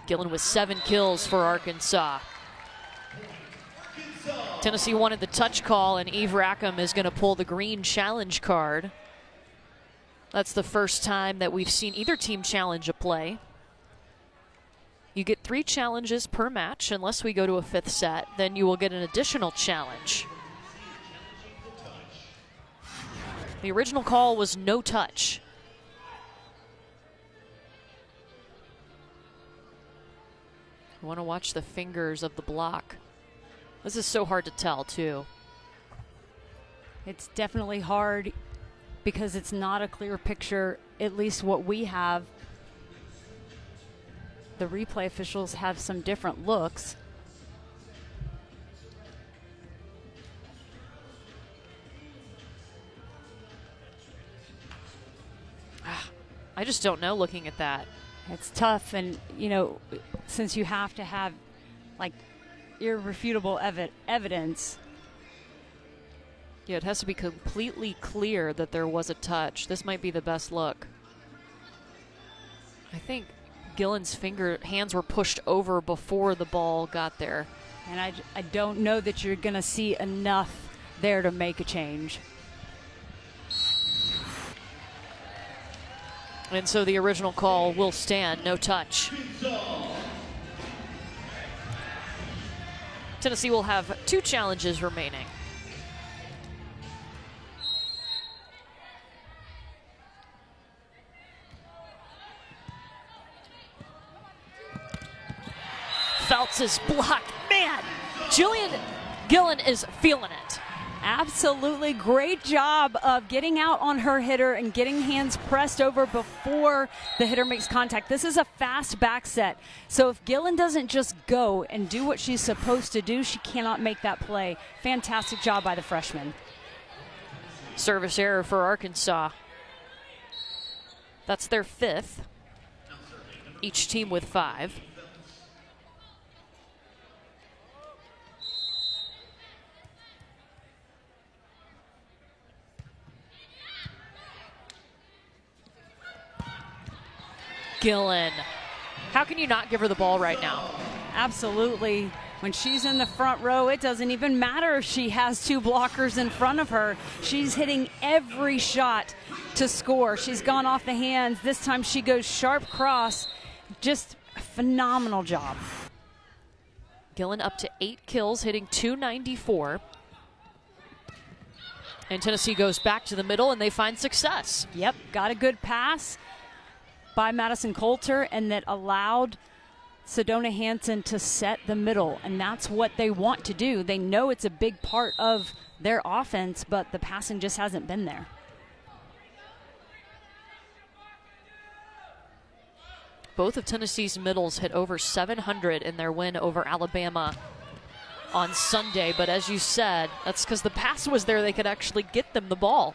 Gillen with 7 kills for Arkansas. Tennessee wanted the touch call, and Eve Rackham is going to pull the green challenge card. That's the first time that we've seen either team challenge a play. You get 3 challenges per match unless we go to a 5th set. Then you will get an additional challenge. The original call was no touch. You want to watch the fingers of the block. This is so hard to tell, too. It's definitely hard because it's not a clear picture, at least what we have. The replay officials have some different looks. I just don't know looking at that. It's tough, and you know, since you have to have like irrefutable evidence. Yeah, it has to be completely clear that there was a touch. This might be the best look. I think Gillen's hands were pushed over before the ball got there. And I don't know that you're going to see enough there to make a change. And so the original call will stand, no touch. Tennessee will have 2 challenges remaining. Phelps is blocked. Man, Jillian Gillen is feeling it. Absolutely great job of getting out on her hitter and getting hands pressed over before the hitter makes contact. This is a fast back set. So if Gillen doesn't just go and do what she's supposed to do, she cannot make that play. Fantastic job by the freshman. Service error for Arkansas. That's their 5th. Each team with 5. Gillen. How can you not give her the ball right now? Absolutely. When she's in the front row, it doesn't even matter if she has 2 blockers in front of her. She's hitting every shot to score. She's gone off the hands. This time she goes sharp cross. Just a phenomenal job. Gillen up to 8 kills, hitting .294. And Tennessee goes back to the middle and they find success. Yep, got a good pass by Madison Coulter, and that allowed Sedona Hansen to set the middle, and that's what they want to do. They know it's a big part of their offense, but the passing just hasn't been there. Both of Tennessee's middles hit over 700 in their win over Alabama on Sunday, but as you said, that's because the pass was there. They could actually get them the ball.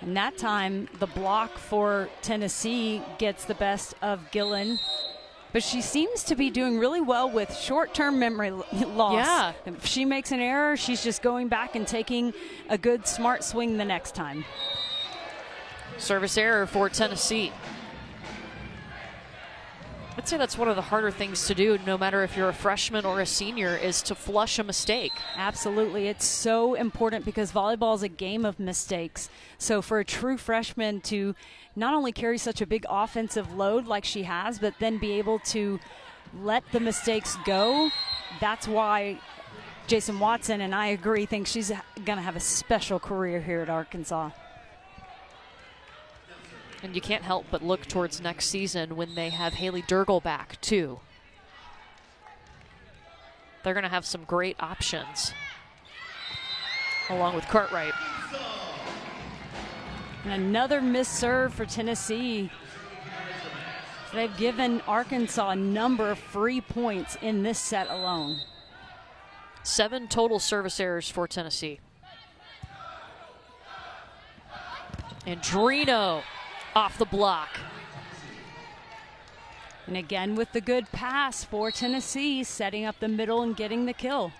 And that time, the block for Tennessee gets the best of Gillen. But she seems to be doing really well with short-term memory loss. Yeah. If she makes an error, she's just going back and taking a good, smart swing the next time. Service error for Tennessee. I'd say that's one of the harder things to do, no matter if you're a freshman or a senior, is to flush a mistake. Absolutely. It's so important because volleyball is a game of mistakes. So for a true freshman to not only carry such a big offensive load like she has, but then be able to let the mistakes go, that's why Jason Watson, and I agree, thinks she's going to have a special career here at Arkansas. And you can't help but look towards next season when they have Haley Durgel back, too. They're going to have some great options, along with Cartwright. And another missed serve for Tennessee. They've given Arkansas a number of free points in this set alone. 7 total service errors for Tennessee. And Drino off the block. And again with the good pass for Tennessee, setting up the middle and getting the kill.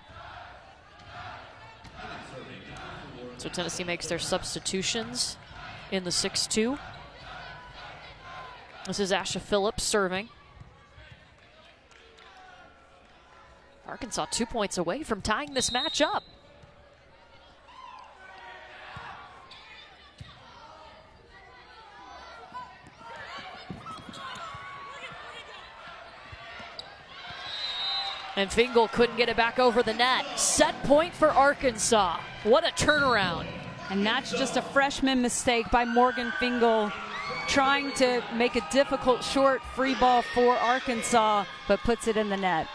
So Tennessee makes their substitutions in the 6-2. This is Asha Phillips serving. Arkansas 2 points away from tying this match up. And Fingal couldn't get it back over the net. Set point for Arkansas. What a turnaround. And that's just a freshman mistake by Morgan Fingal, trying to make a difficult short free ball for Arkansas, but puts it in the net.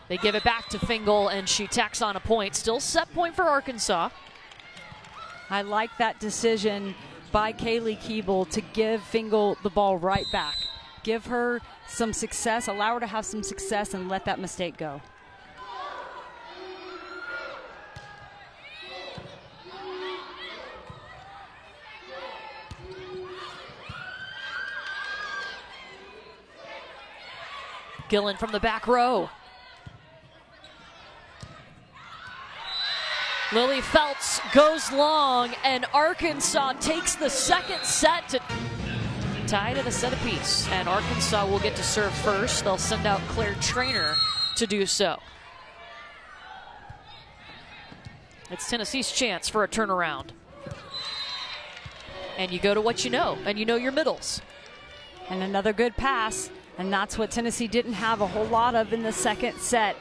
They give it back to Fingal, and she tacks on a point. Still set point for Arkansas. I like that decision by Kaylee Keeble to give Fingal the ball right back. Give her some success, allow her to have some success, and let that mistake go. Gillen from the back row. Lily Feltz goes long, and Arkansas takes the second set to tie to the set apiece. And Arkansas will get to serve first. They'll send out Claire Trainer to do so. It's Tennessee's chance for a turnaround. And you go to what you know, and you know your middles. And another good pass, and that's what Tennessee didn't have a whole lot of in the second set.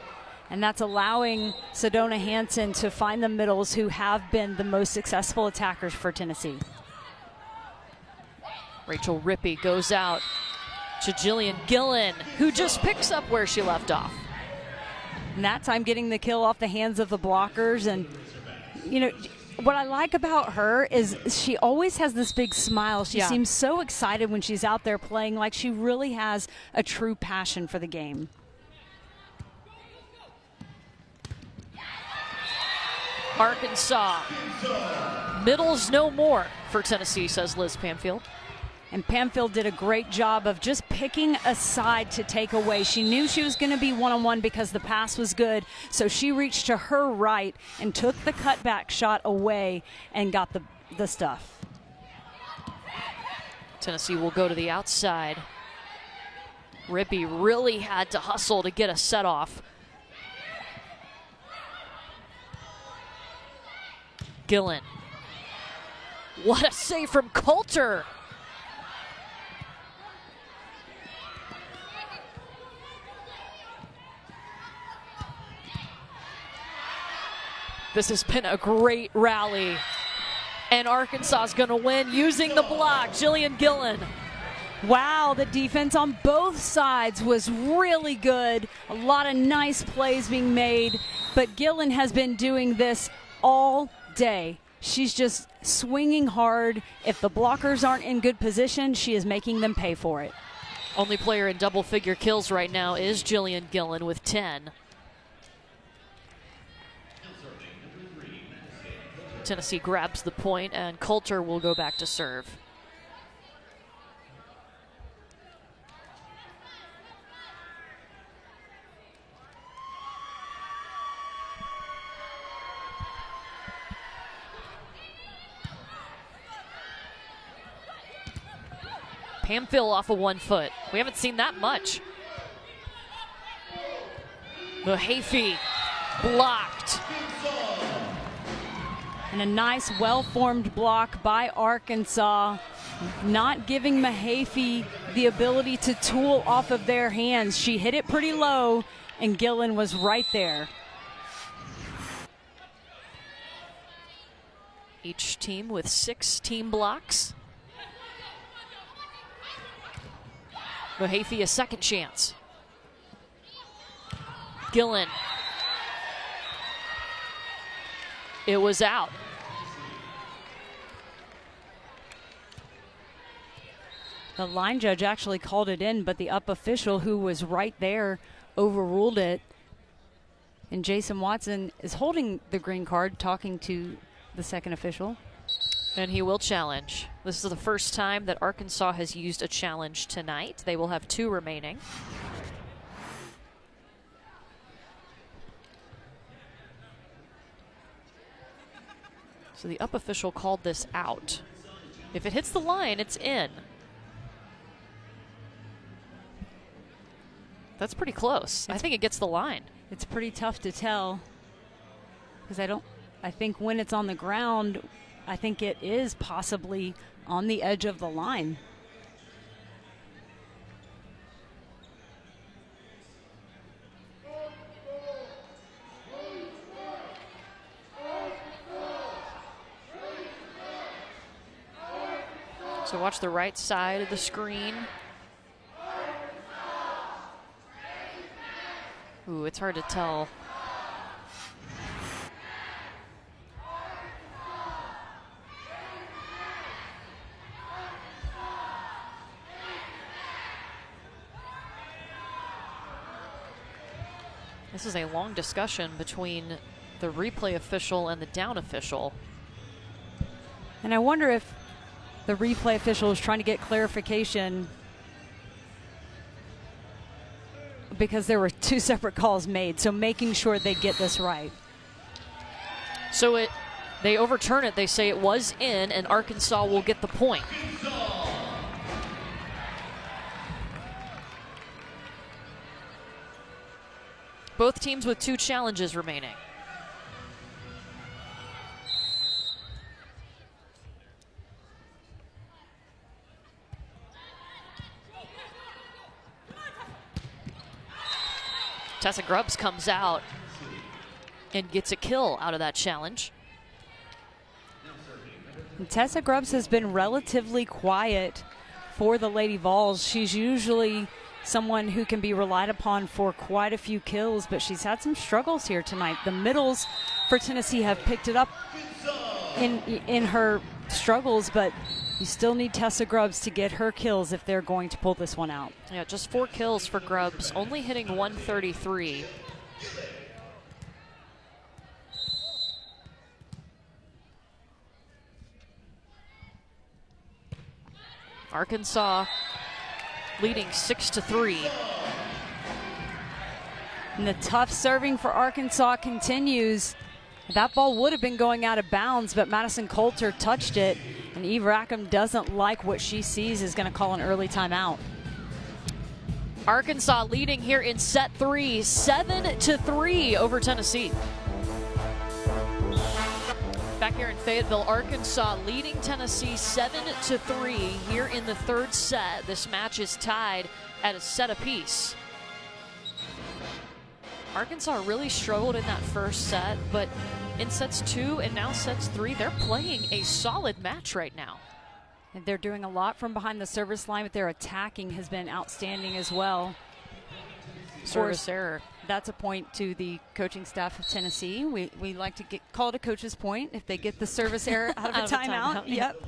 And that's allowing Sedona Hansen to find the middles, who have been the most successful attackers for Tennessee. Rachel Rippey goes out to Jillian Gillen, who just picks up where she left off. And that time getting the kill off the hands of the blockers. And, you know, what I like about her is she always has this big smile. She seems so excited when she's out there playing, like she really has a true passion for the game. Arkansas. Middles no more for Tennessee, says Liz Pamfield. And Pamfield did a great job of just picking a side to take away. She knew she was going to be one-on-one because the pass was good, so she reached to her right and took the cutback shot away and got the stuff. Tennessee will go to the outside. Rippey really had to hustle to get a set off. Gillen. What a save from Coulter. This has been a great rally. And Arkansas is going to win using the block. Jillian Gillen. Wow, the defense on both sides was really good. A lot of nice plays being made. But Gillen has been doing this all day. She's just swinging hard. If the blockers aren't in good position, she is making them pay for it. Only player in double-figure kills right now is Jillian Gillen with 10. Tennessee grabs the point, and Coulter will go back to serve. Pamfield off of 1 foot. We haven't seen that much. Mahaffey blocked. And a nice, well-formed block by Arkansas, not giving Mahaffey the ability to tool off of their hands. She hit it pretty low, and Gillen was right there. Each team with 6 team blocks. Mahaffey a second chance. Gillen. It was out. The line judge actually called it in, but the up official, who was right there, overruled it. And Jason Watson is holding the green card, talking to the second official. And he will challenge. This is the first time that Arkansas has used a challenge tonight. They will have 2 remaining. So the up official called this out. If it hits the line, it's in. That's pretty close. I think it gets the line. It's pretty tough to tell, because I think when it's on the ground, I think it is possibly on the edge of the line. So watch the right side of the screen. Ooh, it's hard to tell. This is a long discussion between the replay official and the down official. And I wonder if the replay official is trying to get clarification, because there were 2 separate calls made, so making sure they get this right. So they overturn it. They say it was in, and Arkansas will get the point. Both teams with 2 challenges remaining. Tessa Grubbs comes out and gets a kill out of that challenge. And Tessa Grubbs has been relatively quiet for the Lady Vols. She's usually someone who can be relied upon for quite a few kills, but she's had some struggles here tonight. The middles for Tennessee have picked it up in her struggles, but you still need Tessa Grubbs to get her kills if they're going to pull this one out. Yeah, just 4 kills for Grubbs, only hitting 133. Arkansas leading 6-3. And the tough serving for Arkansas continues. That ball would have been going out of bounds, but Madison Coulter touched it, and Eve Rackham doesn't like what she sees, is going to call an early timeout. Arkansas leading here in set 3, 7-3 over Tennessee. Back here in Fayetteville, Arkansas leading Tennessee 7-3 here in the 3rd set. This match is tied at a set apiece. Arkansas really struggled in that first set, but in sets 2 and now sets 3, they're playing a solid match right now. And they're doing a lot from behind the service line, but their attacking has been outstanding as well. Service error. That's a point to the coaching staff of Tennessee. We like to call it a coach's point if they get the service error out of a timeout. Yep.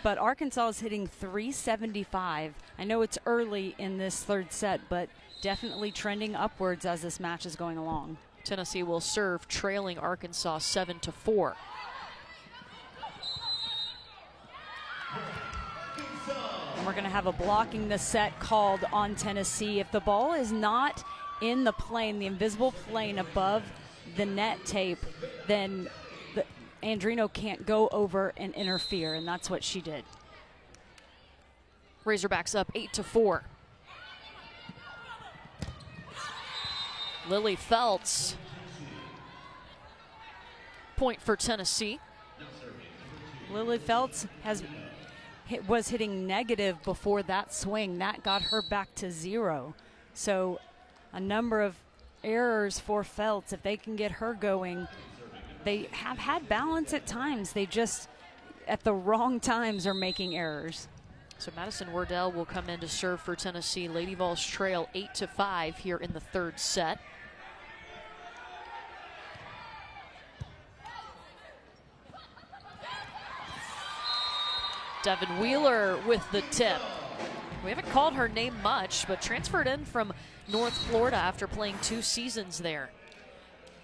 But Arkansas is hitting 375. I know it's early in this 3rd set, but definitely trending upwards as this match is going along. Tennessee will serve, trailing Arkansas 7-4. And we're going to have a blocking the set called on Tennessee. If the ball is not in the plane, the invisible plane above the net tape, then Andrino can't go over and interfere, and that's what she did. Razorbacks up 8-4. Lily Feltz, point for Tennessee. Lily Feltz was hitting negative before that swing. That got her back to 0. So a number of errors for Feltz. If they can get her going, they have had balance at times. They just, at the wrong times, are making errors. So Madison Wardell will come in to serve for Tennessee. Lady Vols trail 8-5 here in the 3rd set. Devin Wheeler with the tip. We haven't called her name much, but transferred in from North Florida after playing 2 seasons there.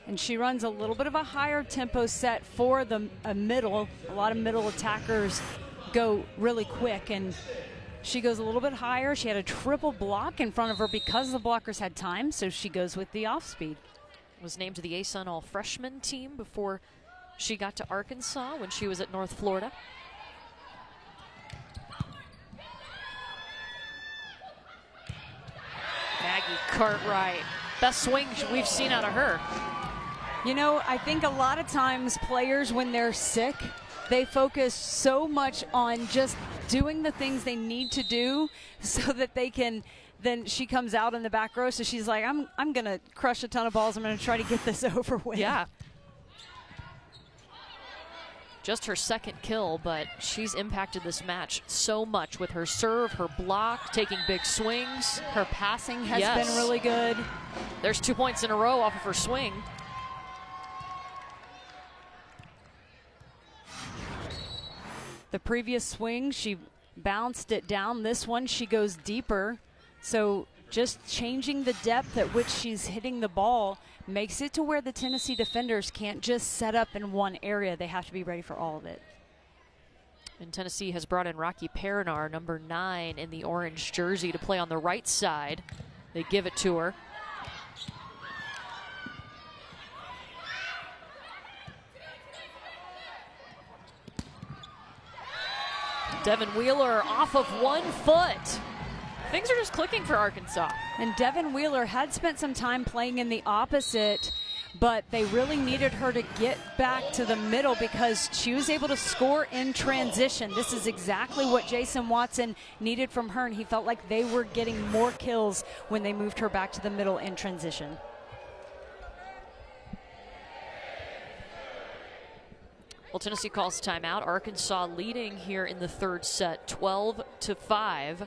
And she runs a little bit of a higher tempo set for the middle. A lot of middle attackers go really quick, and she goes a little bit higher. She had a triple block in front of her because the blockers had time, so she goes with the off speed. Was named to the ASUN All-Freshman team before she got to Arkansas when she was at North Florida. Maggie Cartwright, best swing we've seen out of her. You know, I think a lot of times players, when they're sick, they focus so much on just doing the things they need to do so that they can, then she comes out in the back row, so she's like, I'm going to crush a ton of balls. I'm going to try to get this over with. Yeah. Just her 2nd kill, but she's impacted this match so much with her serve, her block, taking big swings. Her passing has been really good. There's 2 points in a row off of her swing. The previous swing, she bounced it down. This one, she goes deeper. So just changing the depth at which she's hitting the ball makes it to where the Tennessee defenders can't just set up in one area. They have to be ready for all of it. And Tennessee has brought in Rocky Perinar, number 9 in the orange jersey, to play on the right side. They give it to her. Devin Wheeler off of 1 foot. Things are just clicking for Arkansas. And Devin Wheeler had spent some time playing in the opposite, but they really needed her to get back to the middle because she was able to score in transition. This is exactly what Jason Watson needed from her, and he felt like they were getting more kills when they moved her back to the middle in transition. Well, Tennessee calls timeout. Arkansas leading here in the 3rd set, 12-5.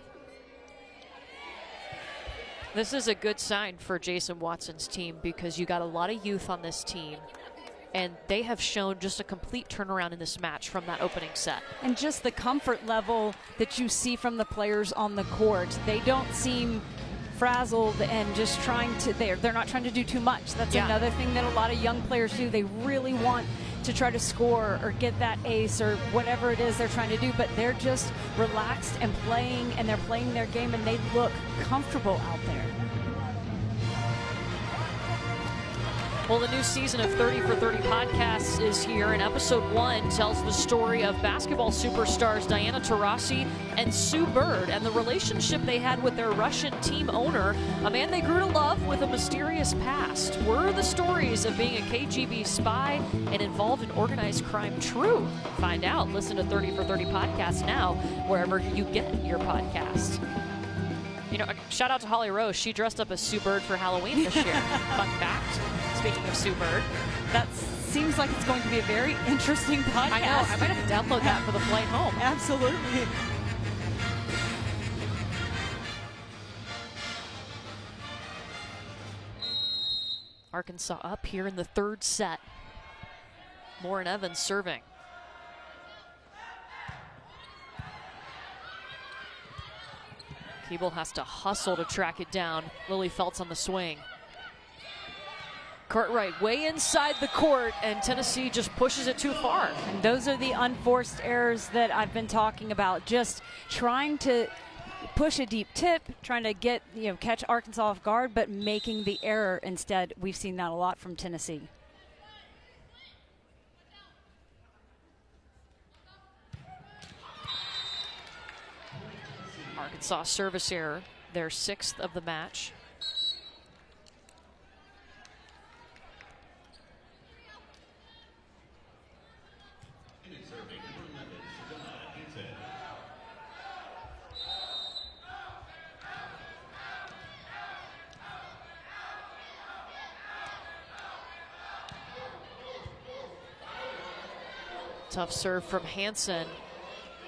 This is a good sign for Jason Watson's team because you got a lot of youth on this team, and they have shown just a complete turnaround in this match from that opening set. And just the comfort level that you see from the players on the court. They don't seem frazzled and just trying to, they're not trying to do too much. That's another thing that a lot of young players do. They really want to try to score or get that ace or whatever it is they're trying to do, but they're just relaxed and playing, and they're playing their game, and they look comfortable out there. Well, the new season of 30 for 30 podcasts is here, and episode 1 tells the story of basketball superstars Diana Taurasi and Sue Bird and the relationship they had with their Russian team owner, a man they grew to love with a mysterious past. Were the stories of being a KGB spy and involved in organized crime true? Find out. Listen to 30 for 30 podcasts now, wherever you get your podcasts. You know, shout out to Holly Rose. She dressed up as Sue Bird for Halloween this year. Fun fact. Speaking of Sue Bird. That seems like it's going to be a very interesting podcast. I know. I might have to download that for the flight home. Absolutely. Arkansas up here in the 3rd set. Lauren Evans serving. Keeble has to hustle to track it down. Lily Feltz on the swing. Cartwright way inside the court, and Tennessee just pushes it too far. And those are the unforced errors that I've been talking about. Just trying to push a deep tip, trying to get, catch Arkansas off guard, but making the error instead. We've seen that a lot from Tennessee. Arkansas service error, their 6th of the match. Tough serve from Hansen.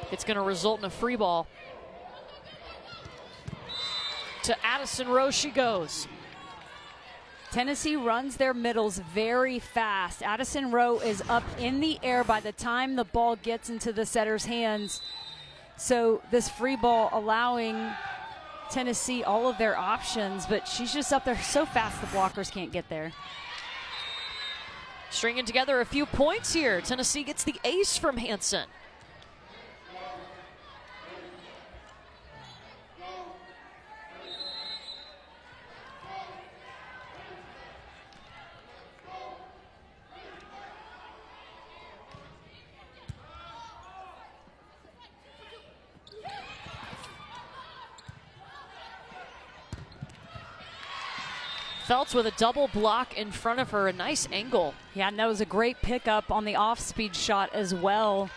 It's going to result in a free ball. To Addison Rowe she goes. Tennessee runs their middles very fast. Addison Rowe is up in the air by the time the ball gets into the setter's hands. So this free ball allowing Tennessee all of their options, but she's just up there so fast the blockers can't get there. Stringing together a few points here. Tennessee gets the ace from Hansen. Feltz with a double block in front of her, a nice angle. Yeah, and that was a great pickup on the off-speed shot as well.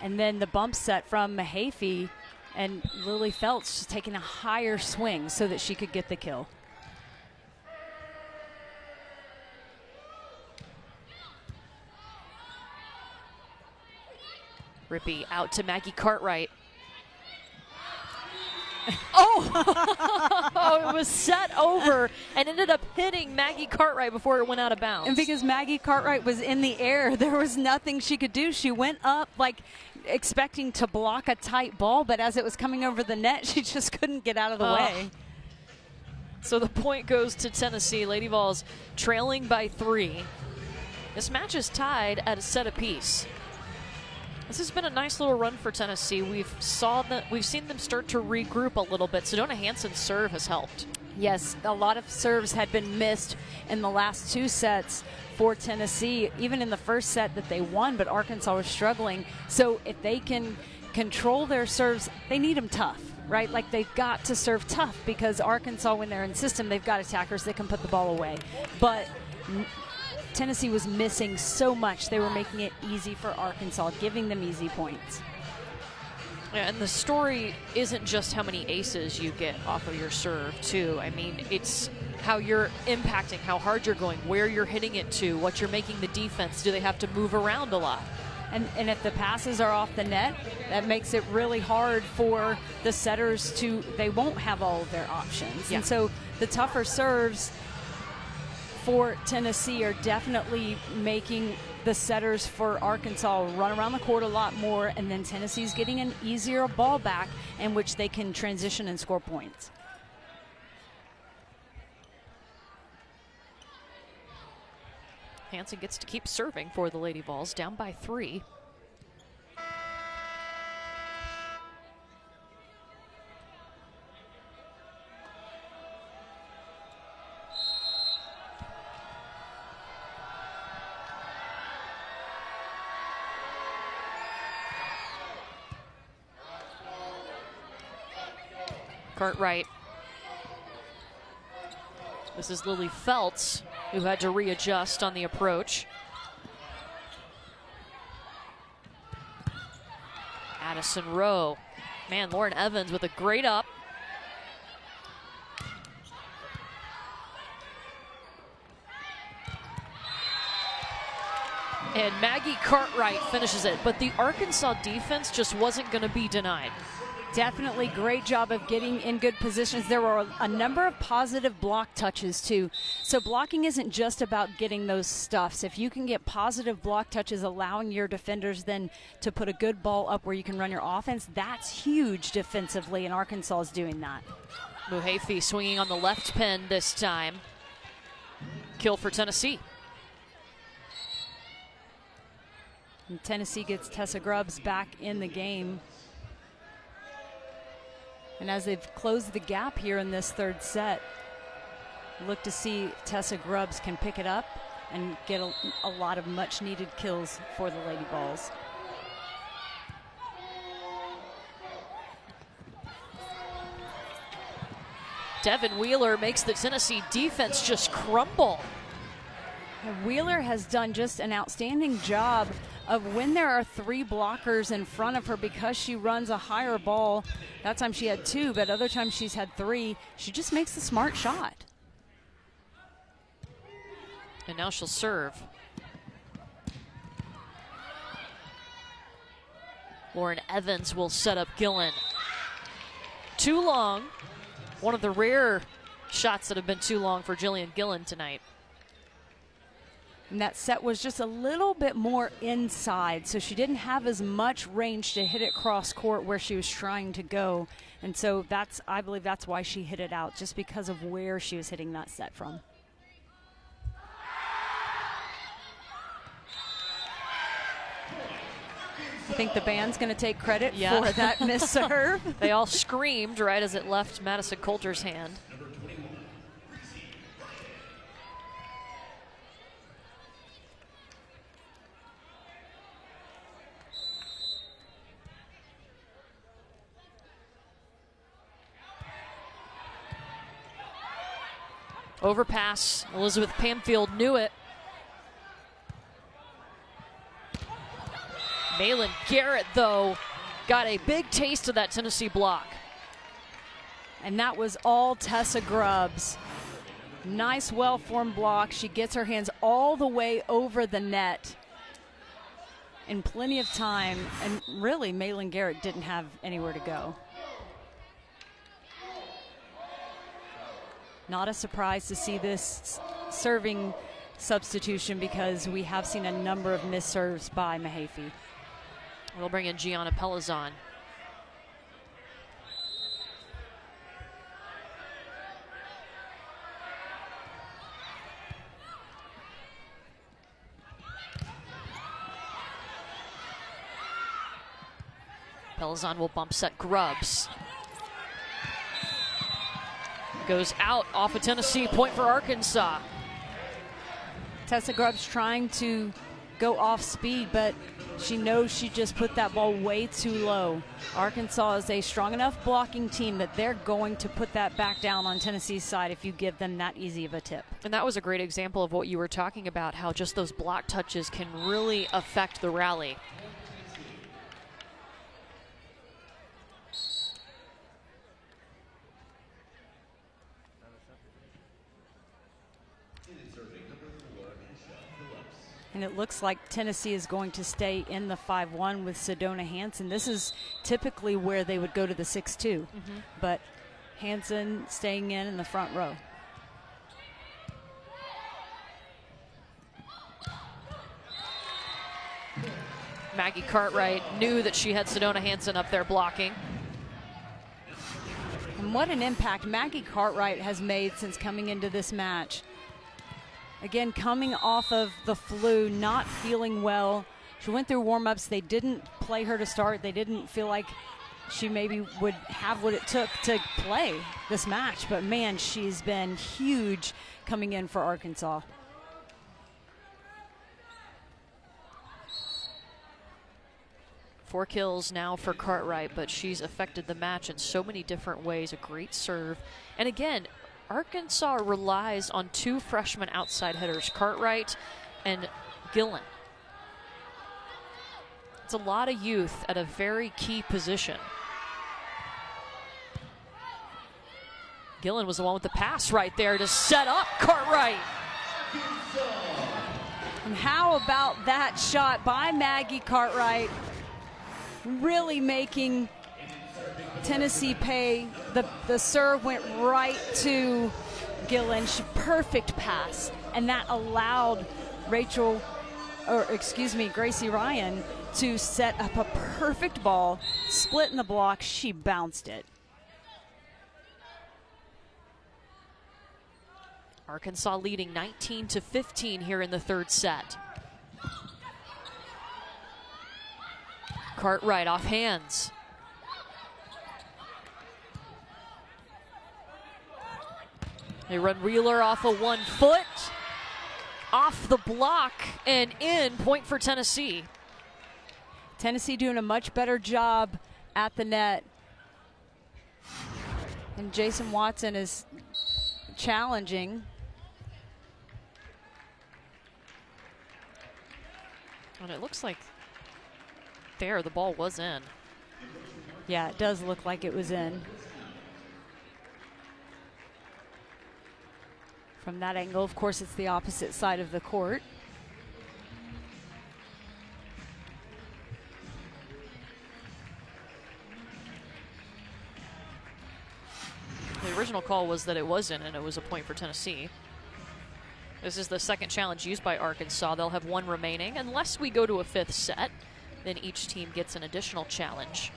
And then the bump set from Mahaffey, and Lily Feltz just taking a higher swing so that she could get the kill. Rippey out to Maggie Cartwright. Oh, it was set over and ended up hitting Maggie Cartwright before it went out of bounds. And because Maggie Cartwright was in the air, there was nothing she could do. She went up like expecting to block a tight ball, but as it was coming over the net, she just couldn't get out of the way. So the point goes to Tennessee. Lady Vols trailing by 3. This match is tied at a set apiece. This has been a nice little run for Tennessee. We've seen them start to regroup a little bit. Sedona Hansen's serve has helped. Yes, a lot of serves had been missed in the last 2 sets for Tennessee, even in the first set that they won, but Arkansas was struggling. So if they can control their serves. They need them tough, right? Like, they've got to serve tough because Arkansas, when they're in system, they've got attackers that can put the ball away. But Tennessee was missing so much. They were making it easy for Arkansas, giving them easy points. Yeah, and the story isn't just how many aces you get off of your serve, too. I mean, it's how you're impacting, how hard you're going, where you're hitting it to, what you're making the defense. Do they have to move around a lot? And if the passes are off the net, that makes it really hard for the setters to, they won't have all of their options. Yeah. And so the tougher serves for Tennessee are definitely making the setters for Arkansas run around the court a lot more, and then Tennessee's getting an easier ball back in which they can transition and score points. Hansen gets to keep serving for the Lady Vols, down by 3. Cartwright. This is Lily Feltz, who had to readjust on the approach. Addison Rowe. Man, Lauren Evans with a great up. And Maggie Cartwright finishes it, but the Arkansas defense just wasn't going to be denied. Definitely great job of getting in good positions. There were a number of positive block touches too. So blocking isn't just about getting those stuffs. If you can get positive block touches, allowing your defenders then to put a good ball up where you can run your offense, that's huge defensively, and Arkansas is doing that. Muhafi swinging on the left pin this time. Kill for Tennessee. And Tennessee gets Tessa Grubbs back in the game. And as they've closed the gap here in this third set, look to see if Tessa Grubbs can pick it up and get a lot of much needed kills for the Lady Vols. Devin Wheeler makes the Tennessee defense just crumble. And Wheeler has done just an outstanding job of when there are 3 blockers in front of her, because she runs a higher ball. That time she had 2, but other times she's had 3. She just makes the smart shot. And now she'll serve. Lauren Evans will set up Gillen. Too long. One of the rare shots that have been too long for Jillian Gillen tonight. And that set was just a little bit more inside, so she didn't have as much range to hit it cross court where she was trying to go. And so I believe that's why she hit it out, just because of where she was hitting that set from. I think the band's going to take credit for that miss serve. They all screamed right as it left Madison Coulter's hand. Overpass. Elizabeth Pamfield knew it. Malin Garrett, though, got a big taste of that Tennessee block. And that was all Tessa Grubbs. Nice, well-formed block. She gets her hands all the way over the net in plenty of time. And really, Malin Garrett didn't have anywhere to go. Not a surprise to see this serving substitution, because we have seen a number of missed serves by Muhafi. We'll bring in Gianna Pelizon. Pelizon will bump set Grubbs. Goes out off of Tennessee, point for Arkansas. Tessa Grubbs trying to go off speed, but She knows she just put that ball way too low. Arkansas is a strong enough blocking team that they're going to put that back down on Tennessee's side if you give them that easy of a tip. And that was a great example of what you were talking about, how just those block touches can really affect the rally. And it looks like Tennessee is going to stay in the 5-1 with Sedona Hansen. This is typically where they would go to the 6-2, but Hansen staying in the front row. Maggie Cartwright knew that she had Sedona Hansen up there blocking. And what an impact Maggie Cartwright has made since coming into this match. Again, coming off of the flu, not feeling well. She went through warm-ups. They didn't play her to start. They didn't feel like she maybe would have what it took to play this match. But, man, she's been huge coming in for Arkansas. Four kills now for Cartwright, but she's affected the match in so many different ways. A great serve. And, again, Arkansas relies on two freshman outside hitters, Cartwright and Gillen. It's a lot of youth at a very key position. Gillen was the one with the pass right there to set up Cartwright. And how about that shot by Maggie Cartwright? Really making Tennessee pay. The serve went right to Gillen. Perfect pass. And that allowed Gracie Ryan to set up a perfect ball, split in the block. She bounced it. Arkansas leading 19-15 here in the third set. Cartwright off hands. They run Wheeler off of 1 foot, off the block, and in, point for Tennessee. Tennessee doing a much better job at the net. And Jason Watson is challenging. And it looks like there the ball was in. Yeah, it does look like it was in. From that angle, of course, it's the opposite side of the court. The original call was that it was in, and it was a point for Tennessee. This is the second challenge used by Arkansas. They'll have one remaining. Unless we go to a fifth set, then each team gets an additional challenge.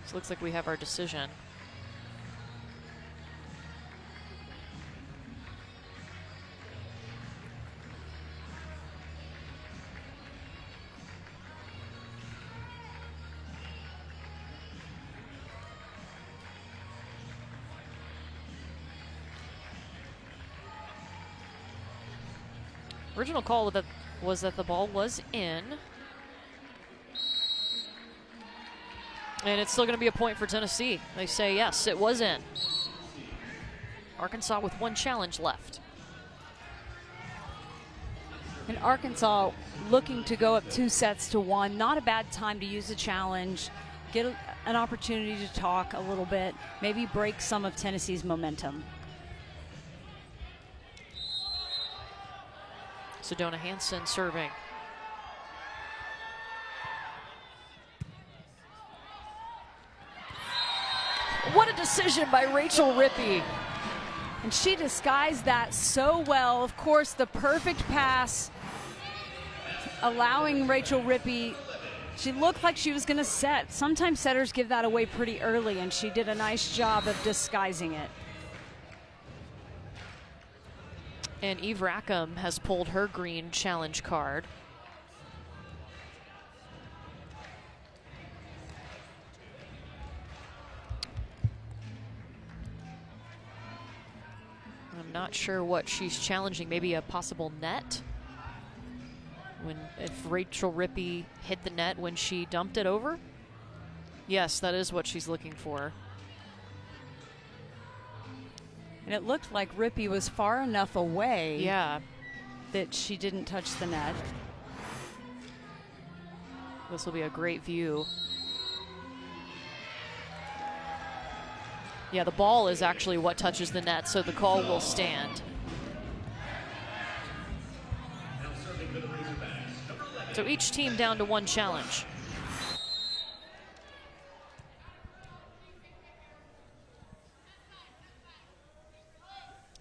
So it looks like we have our decision. Original call was that the ball was in. And it's still going to be a point for Tennessee. They say, yes, it was in. Arkansas with one challenge left. And Arkansas looking to go up 2-1. Not a bad time to use a challenge. Get an opportunity to talk a little bit. Maybe break some of Tennessee's momentum. Sedona Hansen serving. What a decision by Rachel Rippey. And she disguised that so well. Of course, the perfect pass, allowing Rachel Rippey. She looked like she was going to set. Sometimes setters give that away pretty early, and she did a nice job of disguising it. And Eve Rackham has pulled her green challenge card. not sure what she's challenging. Maybe a possible net? If Rachel Rippey hit the net when she dumped it over? Yes, that is what she's looking for. And it looked like Rippey was far enough away, yeah, that she didn't touch the net. This will be a great view. Yeah, the ball is actually what touches the net, so the call will stand. So each team down to one challenge.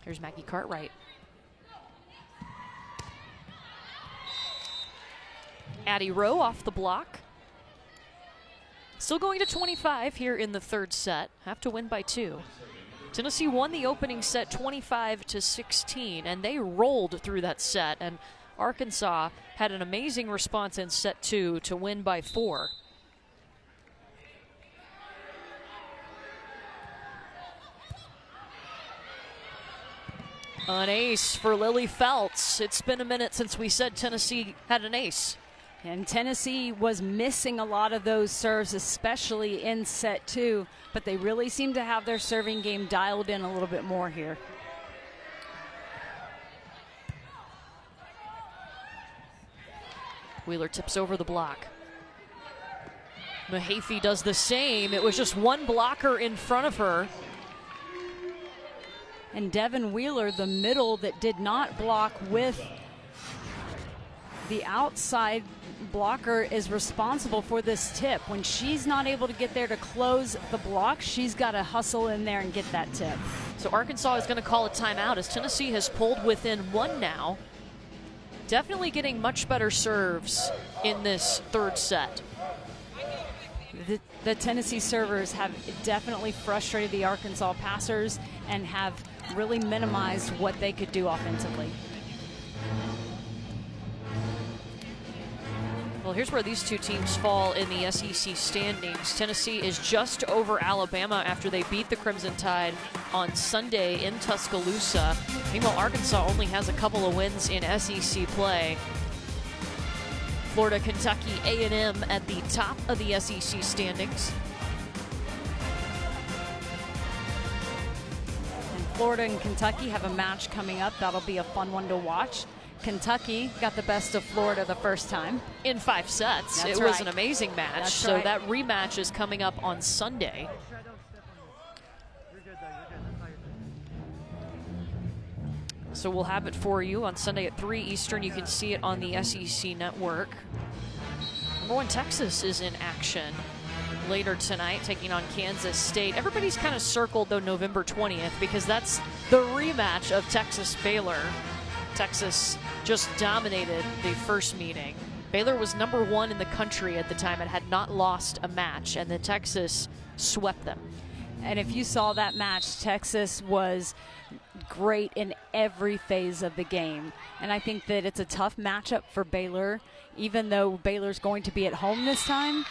Here's Maggie Cartwright. Addie Rowe off the block. Still going to 25 here in the third set. Have to win by 2. Tennessee won the opening set 25-16, and they rolled through that set. And Arkansas had an amazing response in set 2 to win by 4. An ace for Lily Feltz. It's been a minute since we said Tennessee had an ace. And Tennessee was missing a lot of those serves, especially in set 2, but they really seem to have their serving game dialed in a little bit more here. Wheeler tips over the block. Mahaffey does the same. It was just one blocker in front of her. And Devin Wheeler, the middle that did not block with the outside blocker, is responsible for this tip. When she's not able to get there to close the block, she's got to hustle in there and get that tip. So Arkansas is going to call a timeout as Tennessee has pulled within 1 now. Definitely getting much better serves in this third set. The Tennessee servers have definitely frustrated the Arkansas passers and have really minimized what they could do offensively. Well, here's where these two teams fall in the SEC standings. Tennessee is just over Alabama after they beat the Crimson Tide on Sunday in Tuscaloosa. Meanwhile, Arkansas only has a couple of wins in SEC play. Florida, Kentucky, A&M at the top of the SEC standings. And Florida and Kentucky have a match coming up. That'll be a fun one to watch. Kentucky got the best of Florida the first time. In 5 sets. That's it was right. an amazing match. That's so right. that rematch is coming up on Sunday. So we'll have it for you on Sunday at 3 Eastern. You can see it on the SEC network. Number 1 Texas is in action later tonight, taking on Kansas State. Everybody's kind of circled, though, November 20th, because that's the rematch of Texas-Baylor. Texas just dominated the first meeting. Baylor was number 1 in the country at the time and had not lost a match, and then Texas swept them. And if you saw that match, Texas was great in every phase of the game. And I think that it's a tough matchup for Baylor. Even though Baylor's going to be at home this time,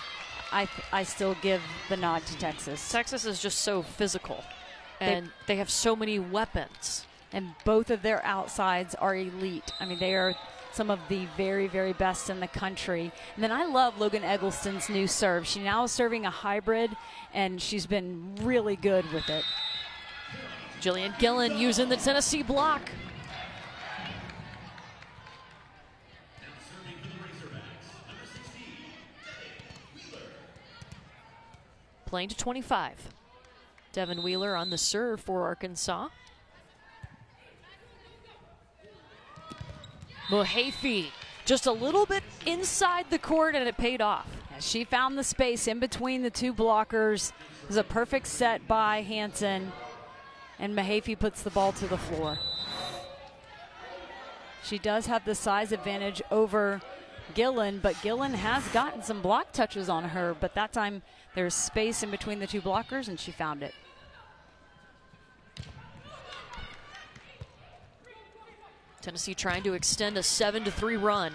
I still give the nod to Texas. Texas is just so physical, and they have so many weapons. And both of their outsides are elite. I mean, they are some of the very, very best in the country. And then I love Logan Eggleston's new serve. She now is serving a hybrid, and she's been really good with it. Jillian Gillen using the Tennessee block. Playing to 25. Devin Wheeler on the serve for Arkansas. Mahaffey just a little bit inside the court, and it paid off. She found the space in between the two blockers. It was a perfect set by Hansen, and Mahaffey puts the ball to the floor. She does have the size advantage over Gillen, but Gillen has gotten some block touches on her, but that time there's space in between the two blockers, and she found it. Tennessee trying to extend a 7-3 run.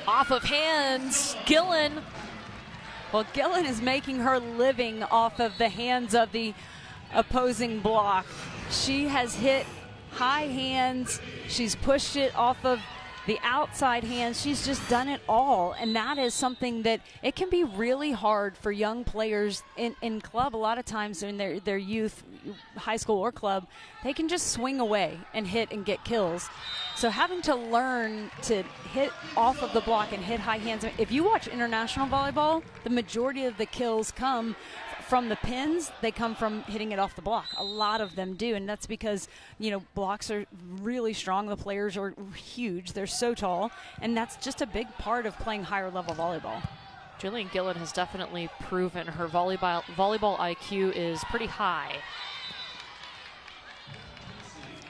Off of hands, Gillen. Well, Gillen is making her living off of the hands of the opposing block. She has hit high hands. She's pushed it off of the outside hands. She's just done it all, and that is something that it can be really hard for young players in club. A lot of times in their youth, high school or club, they can just swing away and hit and get kills. So having to learn to hit off of the block and hit high hands. If you watch international volleyball, the majority of the kills come from the pins. They come from hitting it off the block. A lot of them do, and that's because, you know, blocks are really strong. The players are huge. They're so tall, and that's just a big part of playing higher level volleyball. Jillian Gillen has definitely proven her volleyball IQ is pretty high.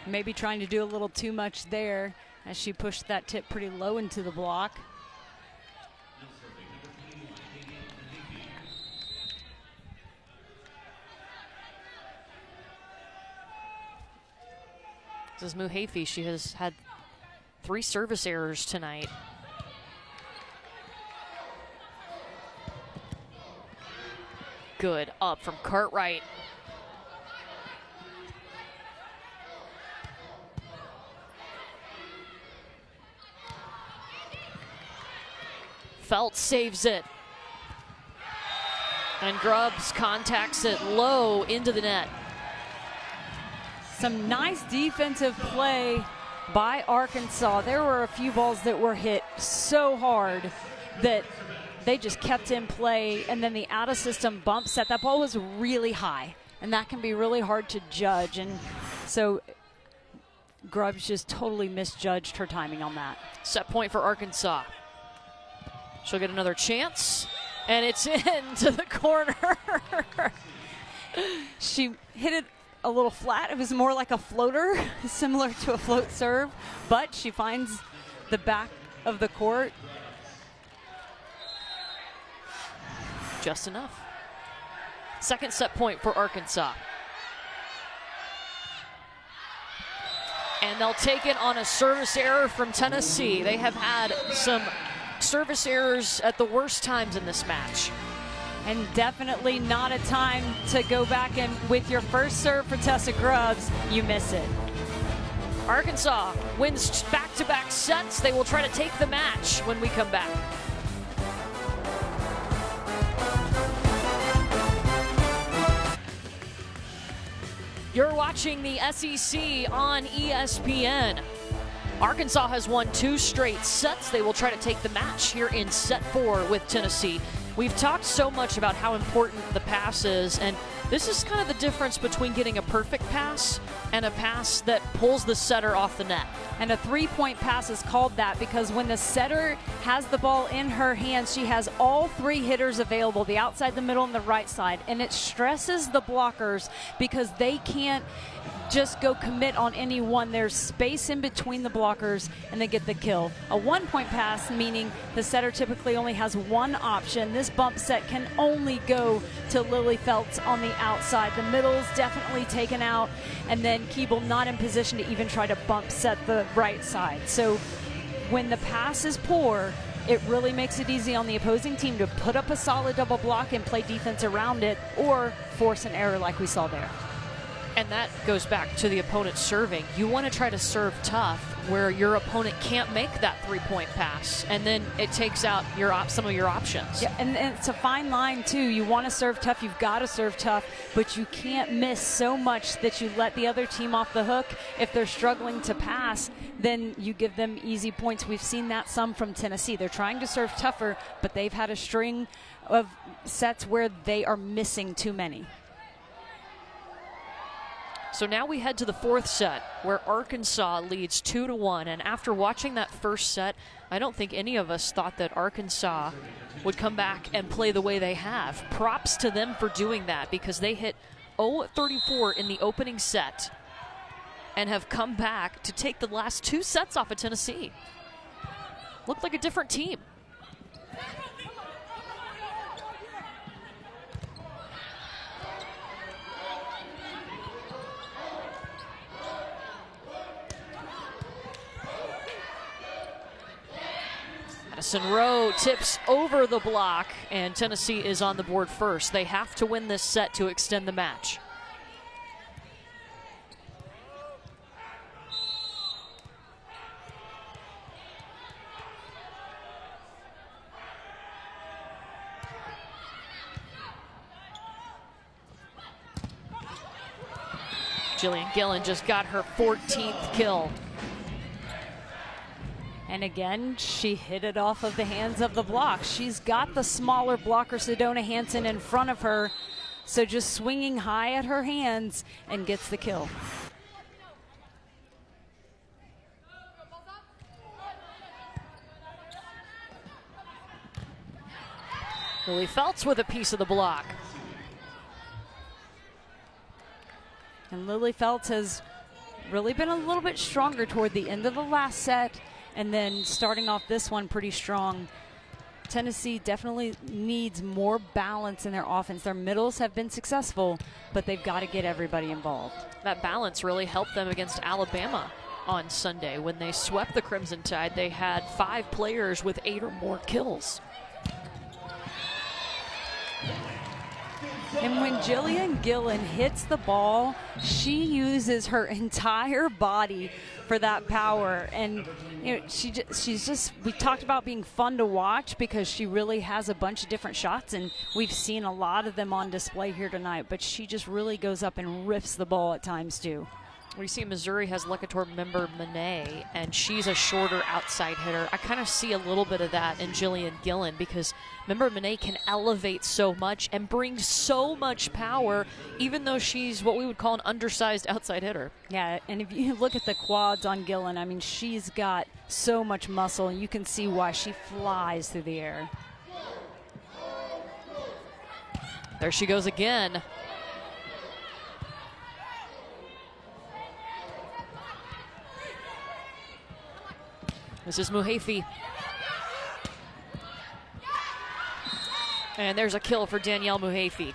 Maybe trying to do a little too much there as she pushed that tip pretty low into the block. This is Muhafi. She has had 3 service errors tonight. Good up from Cartwright. Felt saves it. And Grubbs contacts it low into the net. Some nice defensive play by Arkansas. There were a few balls that were hit so hard that they just kept in play, and then the out-of-system bump set. That ball was really high, and that can be really hard to judge. And so Grubbs just totally misjudged her timing on that. Set point for Arkansas. She'll get another chance, and it's into the corner. She hit it a little flat. It was more like a floater, similar to a float serve, but she finds the back of the court. Just enough. Second set point for Arkansas. And they'll take it on a service error from Tennessee. They have had some service errors at the worst times in this match. And definitely not a time to go back and with your first serve for Tessa Grubbs, you miss it. Arkansas wins back-to-back sets. They will try to take the match when we come back. You're watching the SEC on ESPN. Arkansas has won 2 straight sets. They will try to take the match here in set 4 with Tennessee. We've talked so much about how important the pass is, and this is kind of the difference between getting a perfect pass and a pass that pulls the setter off the net. And a 3-point pass is called that because when the setter has the ball in her hands, she has all 3 hitters available, the outside, the middle, and the right side. And it stresses the blockers because they can't just go commit on any one. There's space in between the blockers, and they get the kill. A 1-point pass, meaning the setter typically only has one option. This bump set can only go to Lily Feltz on the outside. The middle is definitely taken out, and then Keeble not in position to even try to bump set the right side. So when the pass is poor, it really makes it easy on the opposing team to put up a solid double block and play defense around it or force an error like we saw there. And that goes back to the opponent serving. You want to try to serve tough where your opponent can't make that 3-point pass, and then it takes out your some of your options. Yeah, and it's a fine line too. You want to serve tough, you've got to serve tough, but you can't miss so much that you let the other team off the hook. If they're struggling to pass, then you give them easy points. We've seen that some from Tennessee. They're trying to serve tougher, but they've had a string of sets where they are missing too many. So now we head to the 4th set where Arkansas leads 2-1. And after watching that first set, I don't think any of us thought that Arkansas would come back and play the way they have. Props to them for doing that because they hit 0-34 in the opening set and have come back to take the last 2 sets off of Tennessee. Looked like a different team. Madison Rowe tips over the block, and Tennessee is on the board first. They have to win this set to extend the match. Jillian Gillen just got her 14th kill. And again, she hit it off of the hands of the block. She's got the smaller blocker, Sedona Hansen, in front of her. So just swinging high at her hands and gets the kill. Lily Feltz with a piece of the block. And Lily Feltz has really been a little bit stronger toward the end of the last set, and then starting off this one pretty strong. Tennessee definitely needs more balance in their offense. Their middles have been successful, but they've got to get everybody involved. That balance really helped them against Alabama on Sunday. When they swept the Crimson Tide, they had 5 players with 8 or more kills. And when Jillian Gillen hits the ball, she uses her entire body for that power. And you know, she's just, we talked about being fun to watch because she really has a bunch of different shots, and we've seen a lot of them on display here tonight, but she just really goes up and rips the ball at times too. We see Missouri has Lecator member Monet, and she's a shorter outside hitter. I kind of see a little bit of that in Jillian Gillen because member Monet can elevate so much and bring so much power, even though she's what we would call an undersized outside hitter. Yeah, and if you look at the quads on Gillen, I mean, she's got so much muscle, and you can see why she flies through the air. There she goes again. This is Muhafi. And there's a kill for Danielle Muhafi.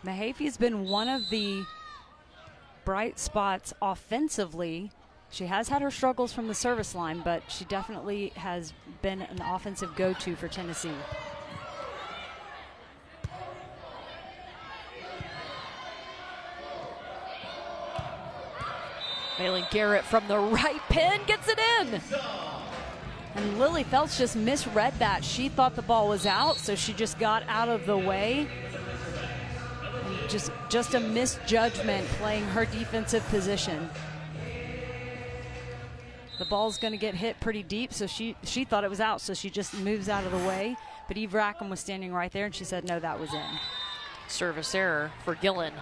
Muhafi's been one of the bright spots offensively. She has had her struggles from the service line, but she definitely has been an offensive go-to for Tennessee. Malin Garrett from the right pin gets it in. And Lily Feltz just misread that. She thought the ball was out, so she just got out of the way. And just a misjudgment playing her defensive position. The ball's going to get hit pretty deep, so she thought it was out, so she just moves out of the way. But Eve Rackham was standing right there, and she said, no, that was in. Service error for Gillen.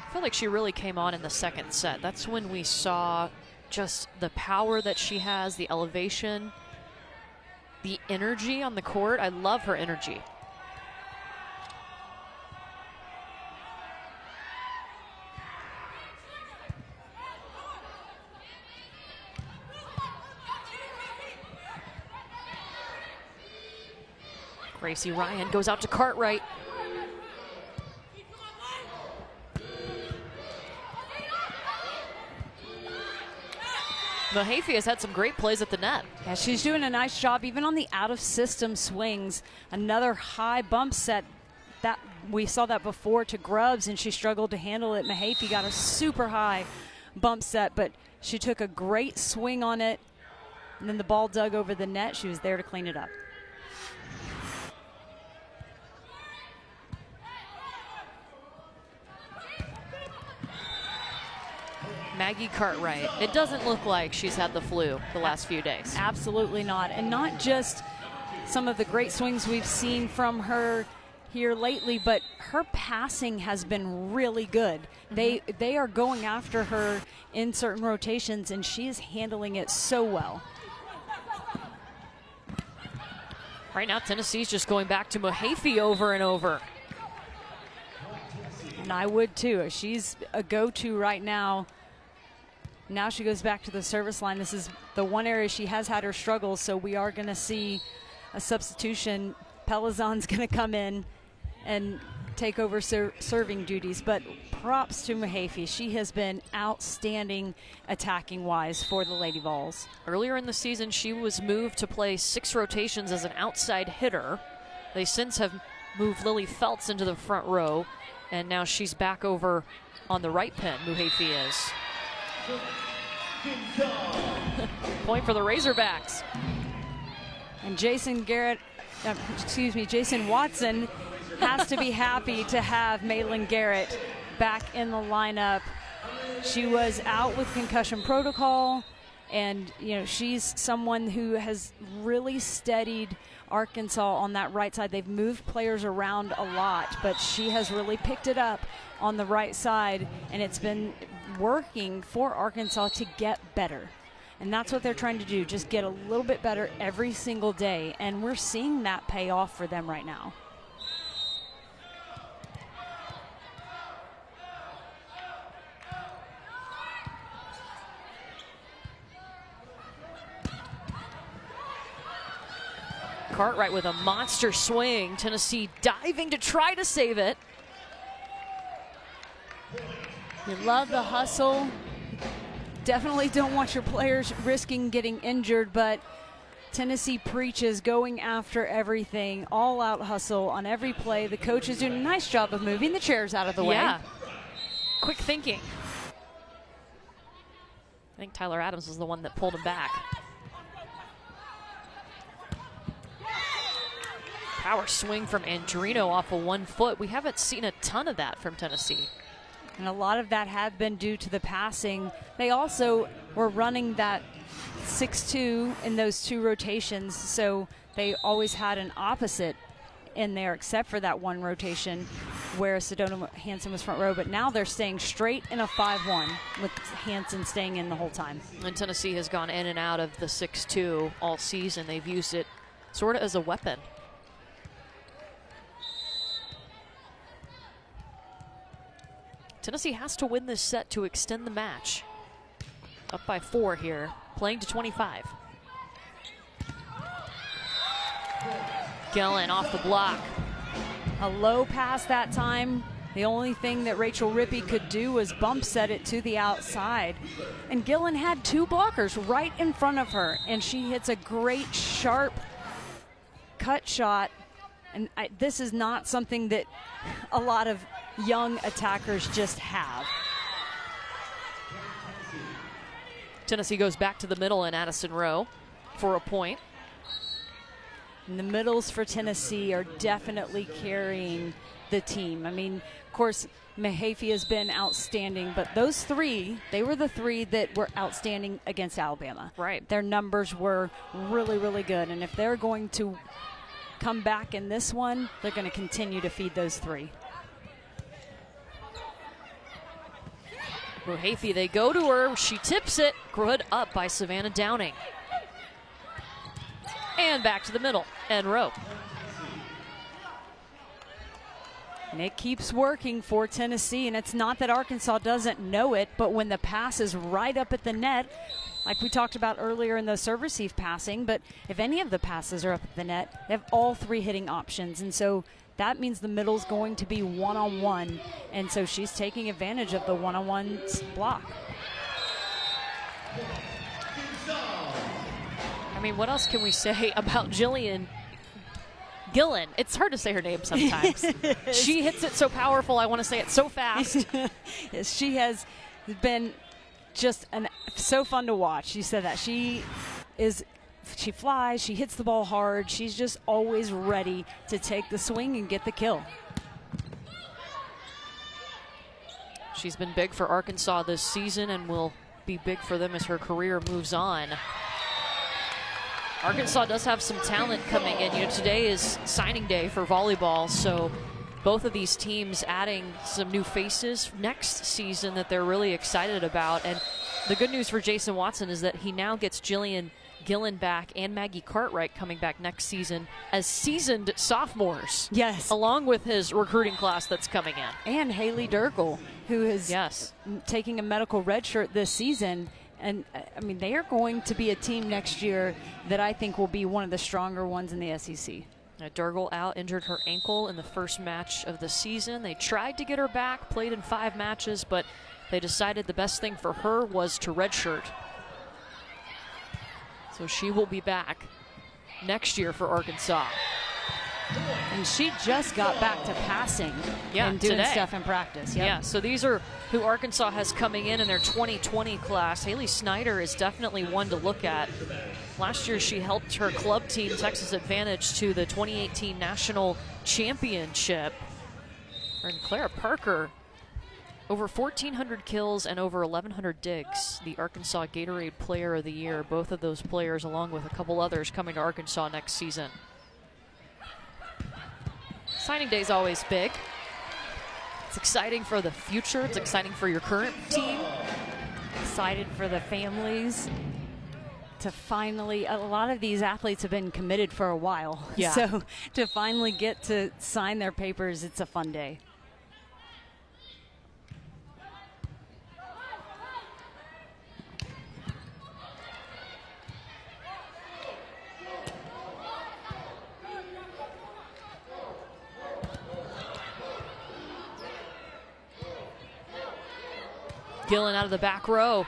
I feel like she really came on in the second set. That's when we saw just the power that she has, the elevation, the energy on the court. I love her energy. Gracie Ryan goes out to Cartwright. Muhafi has had some great plays at the net. Yeah, she's doing a nice job even on the out-of-system swings. Another high bump set. That we saw that before to Grubbs, and she struggled to handle it. Muhafi got a super high bump set, but she took a great swing on it, and then the ball dug over the net. She was there to clean it up. Maggie Cartwright. It doesn't look like she's had the flu the last few days. Absolutely not. And not just some of the great swings we've seen from her here lately, but her passing has been really good. Mm-hmm. They are going after her in certain rotations, and she is handling it so well. Right now, Tennessee's just going back to Muhafi over and over. And I would too. She's a go-to right now. Now she goes back to the service line. This is the one area she has had her struggles, so we are going to see a substitution. Pelizon's going to come in, and take over serving duties, but props to Mahaffey. She has been outstanding attacking-wise for the Lady Vols. Earlier in the season, she was moved to play 6 rotations as an outside hitter. They since have moved Lily Feltz into the front row, and now she's back over on the right pin, Mahaffey is. Point for the Razorbacks. And Jason Watson has to be happy to have Maylin Garrett back in the lineup. She was out with concussion protocol, and she's someone who has really steadied Arkansas on that right side. They've moved players around a lot, but she has really picked it up on the right side, and it's been working for Arkansas to get better. And that's what they're trying to do, just get a little bit better every single day, and we're seeing that pay off for them right now. Cartwright with a monster swing. Tennessee diving to try to save it. You love the hustle. Definitely don't want your players risking getting injured, but Tennessee preaches going after everything, all out hustle on every play. The coach is doing a nice job of moving the chairs out of the way. Yeah, quick thinking. I think Tyler Adams was the one that pulled him back. Power swing from Andrino off of 1 foot. We haven't seen a ton of that from Tennessee. And a lot of that had been due to the passing. They also were running that 6-2 in those 2 rotations, so they always had an opposite in there except for that 1 rotation where Sedona Hansen was front row, but now they're staying straight in a 5-1 with Hansen staying in the whole time. And Tennessee has gone in and out of the 6-2 all season. They've used it sort of as a weapon. Tennessee has to win this set to extend the match. Up by 4 here, playing to 25. Gillen off the block. A low pass that time. The only thing that Rachel Rippey could do was bump set it to the outside. And Gillen had 2 blockers right in front of her, and she hits a great sharp cut shot. And this is not something that a lot of young attackers just have. Tennessee goes back to the middle in Addison Rowe for a point. And the middles for Tennessee are definitely carrying the team. I mean, of course, Mahaffey has been outstanding, but those 3, they were the 3 that were outstanding against Alabama. Right. Their numbers were really, really good. And if they're going to come back in this one, they're going to continue to feed those 3. Mahaffey, they go to her. She tips it. Good up by Savannah Downing. And back to the middle. And Rowe. And it keeps working for Tennessee, and it's not that Arkansas doesn't know it, but when the pass is right up at the net, like we talked about earlier in the serve receive passing, but if any of the passes are up at the net, they have all 3 hitting options, and so that means the middle's going to be one-on-one, and so she's taking advantage of the one-on-one block. I mean, what else can we say about Gillen? It's hard to say her name sometimes. She hits it so powerful, I want to say it so fast. She has been just so fun to watch. She said that. She flies, she hits the ball hard. She's just always ready to take the swing and get the kill. She's been big for Arkansas this season and will be big for them as her career moves on. Arkansas does have some talent coming in. Today is signing day for volleyball, so both of these teams adding some new faces next season that they're really excited about. And the good news for Jason Watson is that he now gets Jillian Gillen back and Maggie Cartwright coming back next season as seasoned sophomores. Yes. Along with his recruiting class that's coming in. And Haley Durkle, who is taking a medical redshirt this season. And, I mean, they are going to be a team next year that I think will be one of the stronger ones in the SEC. Durgel out, injured her ankle in the first match of the season. They tried to get her back, played in 5 matches, but they decided the best thing for her was to redshirt. So she will be back next year for Arkansas. And she just got back to passing and doing today. stuff in practice. Yep. Yeah, so these are who Arkansas has coming in their 2020 class. Haley Snyder is definitely one to look at. Last year she helped her club team, Texas Advantage, to the 2018 National Championship. And Clara Parker, over 1,400 kills and over 1,100 digs. The Arkansas Gatorade Player of the Year. Both of those players, along with a couple others, coming to Arkansas next season. Signing day is always big. It's exciting for the future. It's exciting for your current team. Excited for the families to finally, a lot of these athletes have been committed for a while. Yeah. So to finally get to sign their papers, it's a fun day. Gillen out of the back row.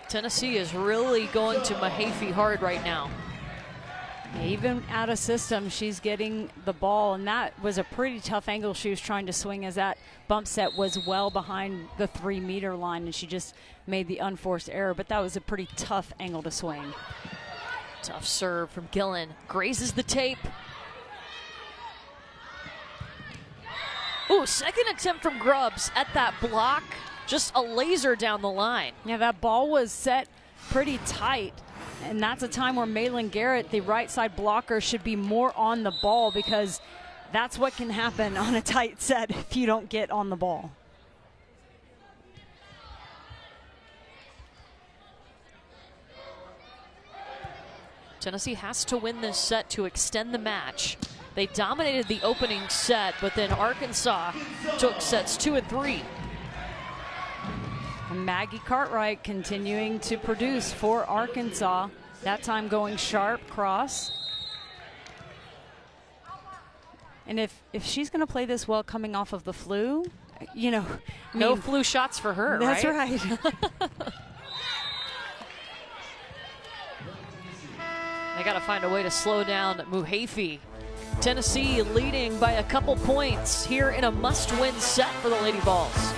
Tennessee is really going to Mahaffey hard right now. Even out of system, she's getting the ball, and that was a pretty tough angle she was trying to swing, as that bump set was well behind the 3-meter line, and she just made the unforced error, but that was a pretty tough angle to swing. Tough serve from Gillen. Grazes the tape. Ooh, second attempt from Grubbs at that block. Just a laser down the line. Yeah, that ball was set pretty tight, and that's a time where Malin Garrett, the right side blocker, should be more on the ball, because that's what can happen on a tight set if you don't get on the ball. Tennessee has to win this set to extend the match. They dominated the opening set, but then Arkansas took sets 2 and 3. And Maggie Cartwright continuing to produce for Arkansas. That time going sharp cross. And if she's going to play this well coming off of the flu, you know, no flu shots for her. That's right. They got to find a way to slow down Mahaffey. Tennessee leading by a couple points here in a must-win set for the Lady Vols.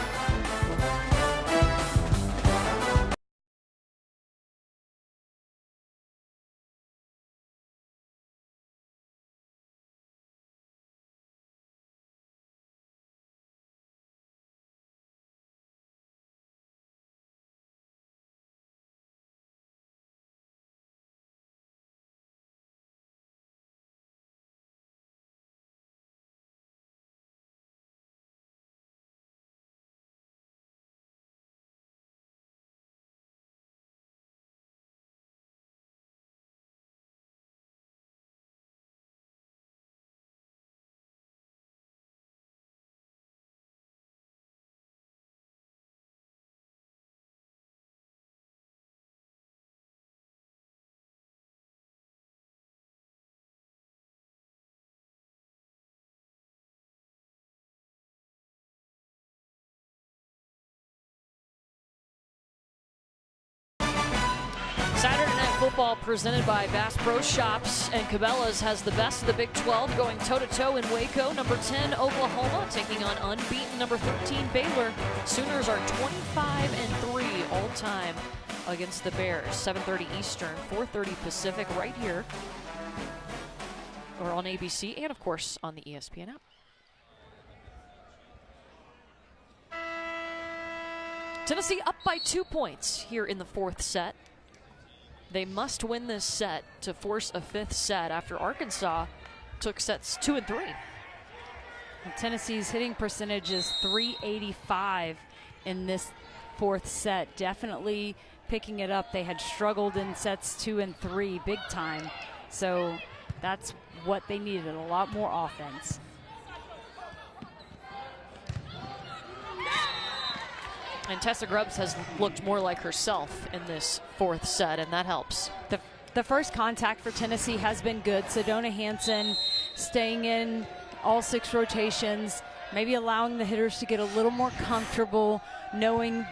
Saturday Night Football presented by Bass Pro Shops and Cabela's has the best of the Big 12 going toe-to-toe in Waco. Number 10, Oklahoma, taking on unbeaten number 13, Baylor. Sooners are 25-3 all-time against the Bears. 7:30 Eastern, 4:30 Pacific, right here, or on ABC, and of course on the ESPN app. Tennessee up by 2 points here in the fourth set. They must win this set to force a fifth set after Arkansas took sets 2 and 3. And Tennessee's hitting percentage is .385 in this fourth set. Definitely picking it up. They had struggled in sets 2 and 3 big time. So that's what they needed, a lot more offense. And Tessa Grubbs has looked more like herself in this fourth set, and that helps. The first contact for Tennessee has been good. Sedona Hansen staying in all 6 rotations, maybe allowing the hitters to get a little more comfortable, knowing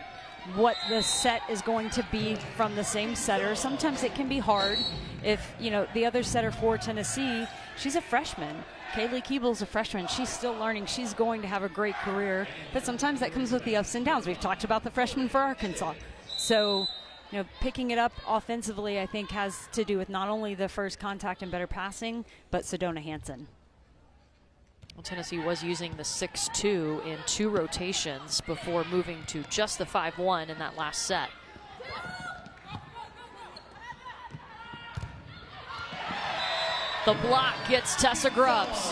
what the set is going to be from the same setter. Sometimes it can be hard if, you know, the other setter for Tennessee, she's a freshman. Kaylee Keeble's a freshman. She's still learning. She's going to have a great career, but sometimes that comes with the ups and downs. We've talked about the freshman for Arkansas. So, you know, picking it up offensively, I think, has to do with not only the first contact and better passing, but Sedona Hansen. Well, Tennessee was using the 6-2 in 2 rotations before moving to just the 5-1 in that last set. The block gets Tessa Grubbs.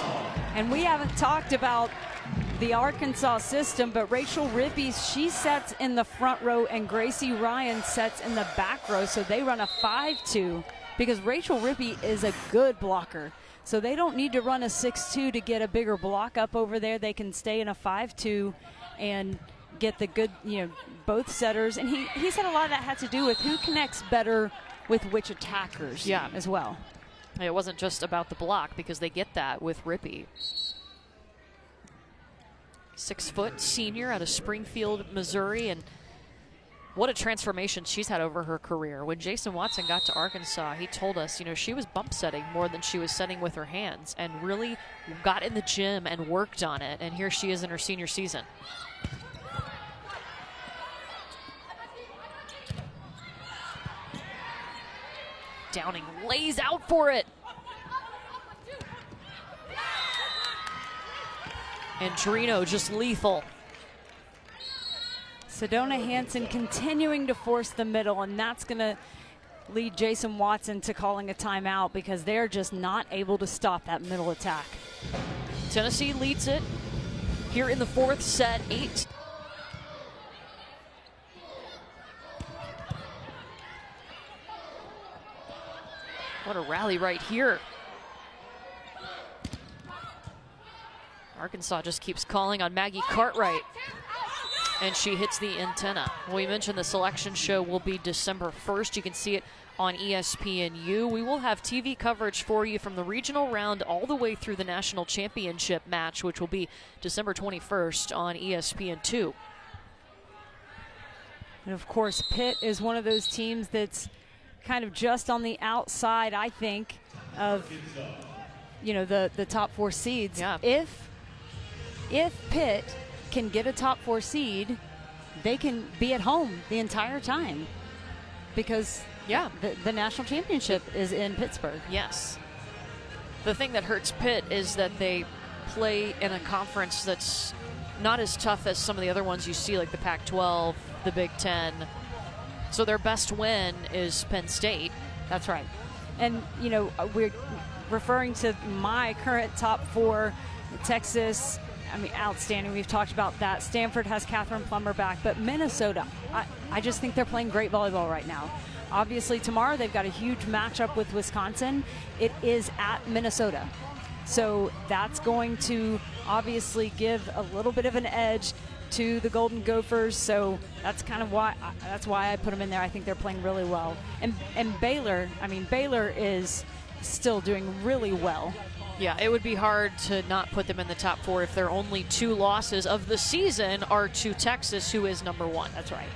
And we haven't talked about the Arkansas system, but Rachel Rippey, she sets in the front row and Gracie Ryan sets in the back row. So they run a 5-2 because Rachel Rippey is a good blocker. So they don't need to run a 6-2 to get a bigger block up over there. They can stay in a 5-2 and get the good, you know, both setters. And he said a lot of that had to do with who connects better with which attackers as well. It wasn't just about the block because they get that with Rippey. 6-foot senior out of Springfield, Missouri, and what a transformation she's had over her career. When Jason Watson got to Arkansas, he told us, you know, she was bump setting more than she was setting with her hands and really got in the gym and worked on it. And here she is in her senior season. Downing lays out for it. And Drino just lethal. Sedona Hansen continuing to force the middle, and that's going to lead Jason Watson to calling a timeout because they're just not able to stop that middle attack. Tennessee leads it here in the fourth set, 8. What a rally right here. Arkansas just keeps calling on Maggie Cartwright, and she hits the antenna. We mentioned the selection show will be December 1st. You can see it on ESPNU. We will have TV coverage for you from the regional round all the way through the national championship match, which will be December 21st on ESPN2. And of course, Pitt is one of those teams that's kind of just on the outside, I think, of, you know, the top 4 seeds. Yeah. If Pitt can get a top 4 seed, they can be at home the entire time because the national championship is in Pittsburgh. Yes. The thing that hurts Pitt is that they play in a conference that's not as tough as some of the other ones you see, like the Pac-12, the Big Ten. So their best win is Penn State. That's right. And, you know, we're referring to my current top 4, Texas, I mean, outstanding. We've talked about that. Stanford has Catherine Plummer back, but Minnesota, I just think they're playing great volleyball right now. Obviously, tomorrow they've got a huge matchup with Wisconsin. It is at Minnesota. So that's going to obviously give a little bit of an edge to the Golden Gophers. So that's kind of why I put them in there. I think they're playing really well. And Baylor, I mean, Baylor is still doing really well. Yeah, it would be hard to not put them in the top 4 if their only 2 losses of the season are to Texas, who is number 1. That's right.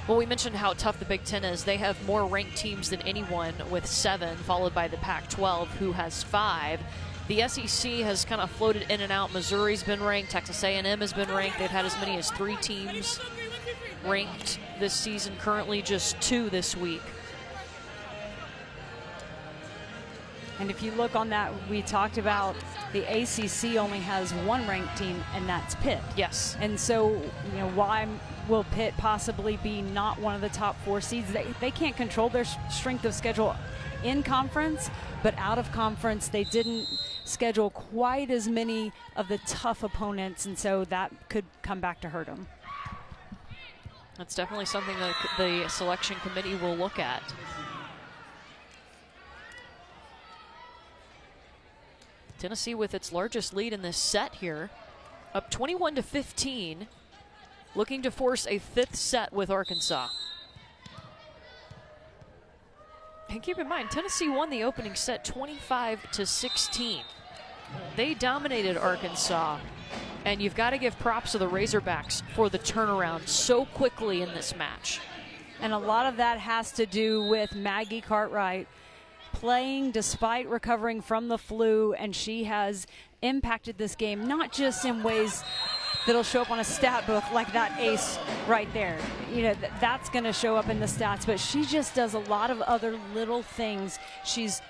Well, we mentioned how tough the Big Ten is. They have more ranked teams than anyone with 7, followed by the Pac-12, who has 5. The SEC has kind of floated in and out. Missouri's been ranked. Texas A&M has been ranked. They've had as many as 3 teams ranked this season. Currently just 2 this week. And if you look on that, we talked about the ACC only has 1 ranked team, and that's Pitt. Yes. And so, you know, why will Pitt possibly be not one of the top 4 seeds? They can't control their strength of schedule in conference, but out of conference, they didn't schedule quite as many of the tough opponents, and so that could come back to hurt them. That's definitely something that the selection committee will look at. Tennessee with its largest lead in this set here, up 21-15. looking to force a 5th set with Arkansas. And keep in mind, Tennessee won the opening set 25-16. They dominated Arkansas, and you've got to give props to the Razorbacks for the turnaround so quickly in this match. And a lot of that has to do with Maggie Cartwright playing despite recovering from the flu, and she has impacted this game, not just in ways that'll show up on a stat book like that ace right there. You know, that's going to show up in the stats, but she just does a lot of other little things. She's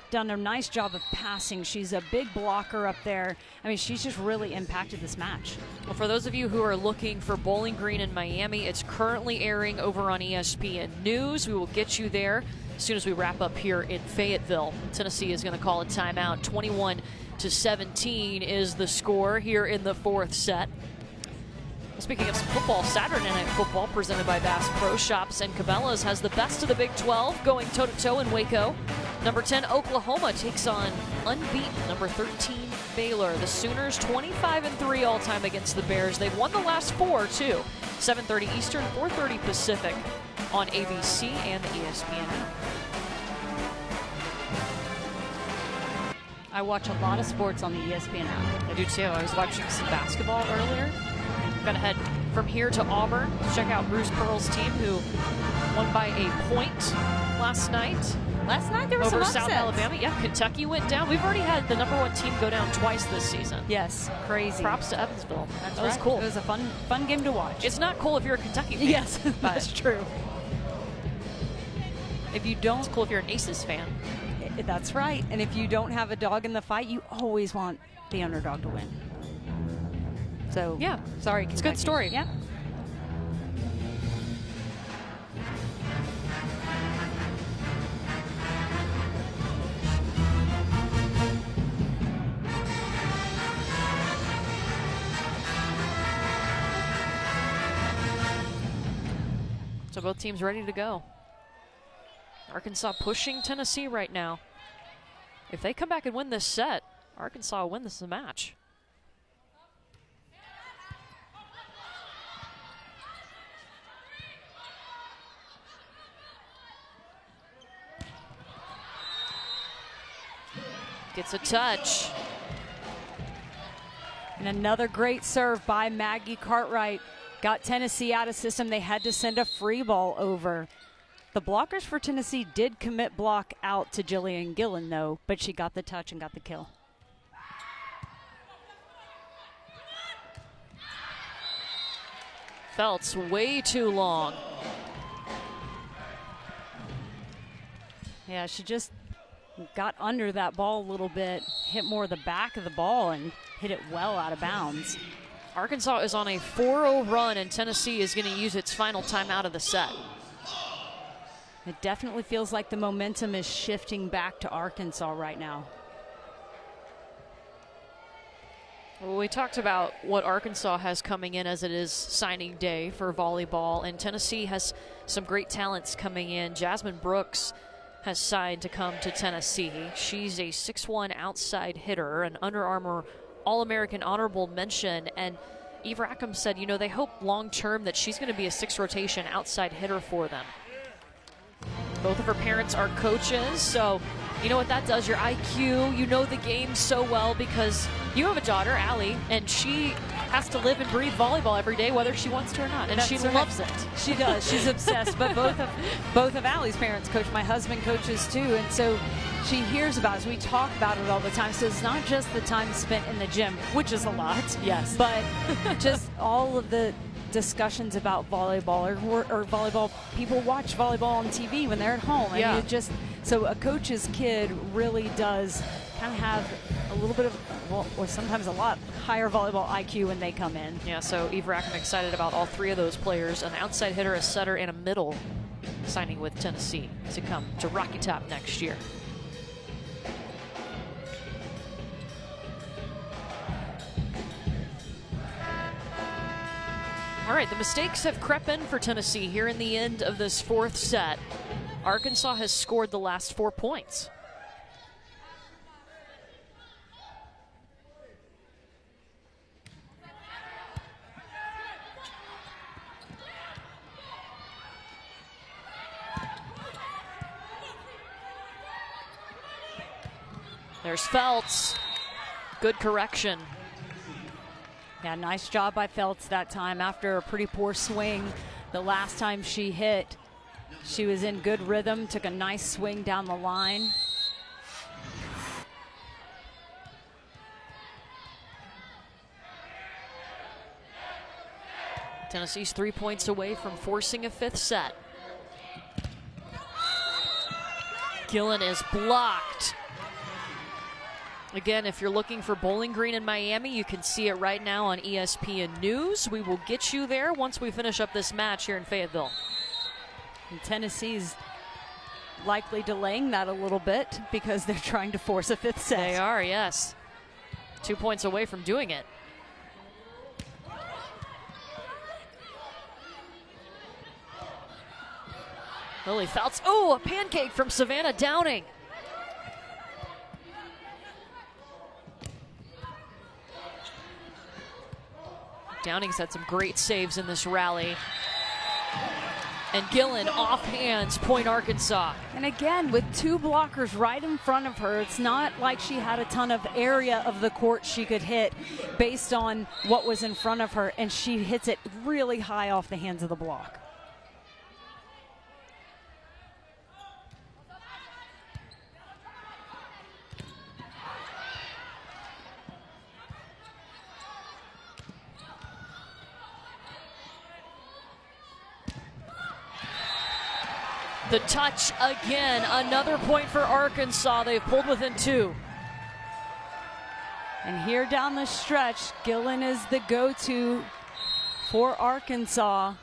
done a nice job of passing. She's a big blocker up there. I mean, she's just really impacted this match. Well, for those of you who are looking for Bowling Green in Miami, it's currently airing over on ESPN News. We will get you there as soon as we wrap up here in Fayetteville. Tennessee is going to call a timeout. 21-17 is the score here in the 4th set. Speaking of some football, Saturday Night Football presented by Bass Pro Shops and Cabela's has the best of the Big 12 going toe-to-toe in Waco. Number 10, Oklahoma takes on unbeaten number 13, Baylor. The Sooners 25-3 all-time against the Bears. They've won the last 4, too. 7:30 Eastern, 4:30 Pacific on ABC and the ESPN app. I watch a lot of sports on the ESPN app. I do, too. I was watching some basketball earlier. Got to head from here to Auburn to check out Bruce Pearl's team, who won by a point last night. Last night there was over some South upsets. Alabama. Yeah, Kentucky went down. We've already had the number 1 team go down twice this season. Yes, crazy. Props to Evansville. That was cool. It was a fun game to watch. It's not cool if you're a Kentucky fan. Yes, that's true. If you don't, it's cool if you're an Aces fan. That's right. And if you don't have a dog in the fight, you always want the underdog to win. So yeah, sorry, Kentucky. It's a good story. Yeah. So both teams ready to go. Arkansas pushing Tennessee right now. If they come back and win this set, Arkansas will win this match. Gets a touch. And another great serve by Maggie Cartwright. Got Tennessee out of system. They had to send a free ball over. The blockers for Tennessee did commit block out to Jillian Gillen, though, but she got the touch and got the kill. Felt's way too long. Yeah, she just got under that ball a little bit, hit more of the back of the ball and hit it well out of bounds. Arkansas is on a 4-0 run, and Tennessee is going to use its final timeout of the set. It definitely feels like the momentum is shifting back to Arkansas right now. Well, we talked about what Arkansas has coming in as it is signing day for volleyball, and Tennessee has some great talents coming in. Jasmine Brooks has signed to come to Tennessee. She's a 6'1" outside hitter, an Under Armour All-American honorable mention, and Eve Rackham said, you know, they hope long-term that she's going to be a 6th rotation outside hitter for them. Both of her parents are coaches, so you know what that does. Your IQ, you know the game so well because you have a daughter, Allie, and she has to live and breathe volleyball every day, whether she wants to or not, and That's she right. loves it. She does. She's obsessed. But both of Allie's parents coach. My husband coaches too, and so she hears about us. We talk about it all the time. So it's not just the time spent in the gym, which is a lot. Yes. But just all of the discussions about volleyball or volleyball. People watch volleyball on TV when they're at home. Yeah. And so a coach's kid really does kind of have a little bit of, well, or sometimes a lot higher volleyball IQ when they come in. Yeah, so Eve Rackham excited about all 3 of those players, an outside hitter, a setter, and a middle signing with Tennessee to come to Rocky Top next year. All right, the mistakes have crept in for Tennessee here in the end of this 4th set. Arkansas has scored the last 4 points. There's Feltz. Good correction. Yeah, nice job by Feltz that time after a pretty poor swing. The last time she hit, she was in good rhythm, took a nice swing down the line. Tennessee's 3 points away from forcing a 5th set. Gillen is blocked. Again, if you're looking for Bowling Green in Miami, you can see it right now on ESPN News. We will get you there once we finish up this match here in Fayetteville. And Tennessee's likely delaying that a little bit because they're trying to force a 5th set. They are, yes. 2 points away from doing it. Lily Feltz. Oh, a pancake from Savannah Downing. Downing's had some great saves in this rally. And Gillen off hands, point Arkansas. And again, with 2 blockers right in front of her, it's not like she had a ton of area of the court she could hit based on what was in front of her, and she hits it really high off the hands of the block. The touch again, another point for Arkansas. They've pulled within 2. And here down the stretch, Gillen is the go-to for Arkansas.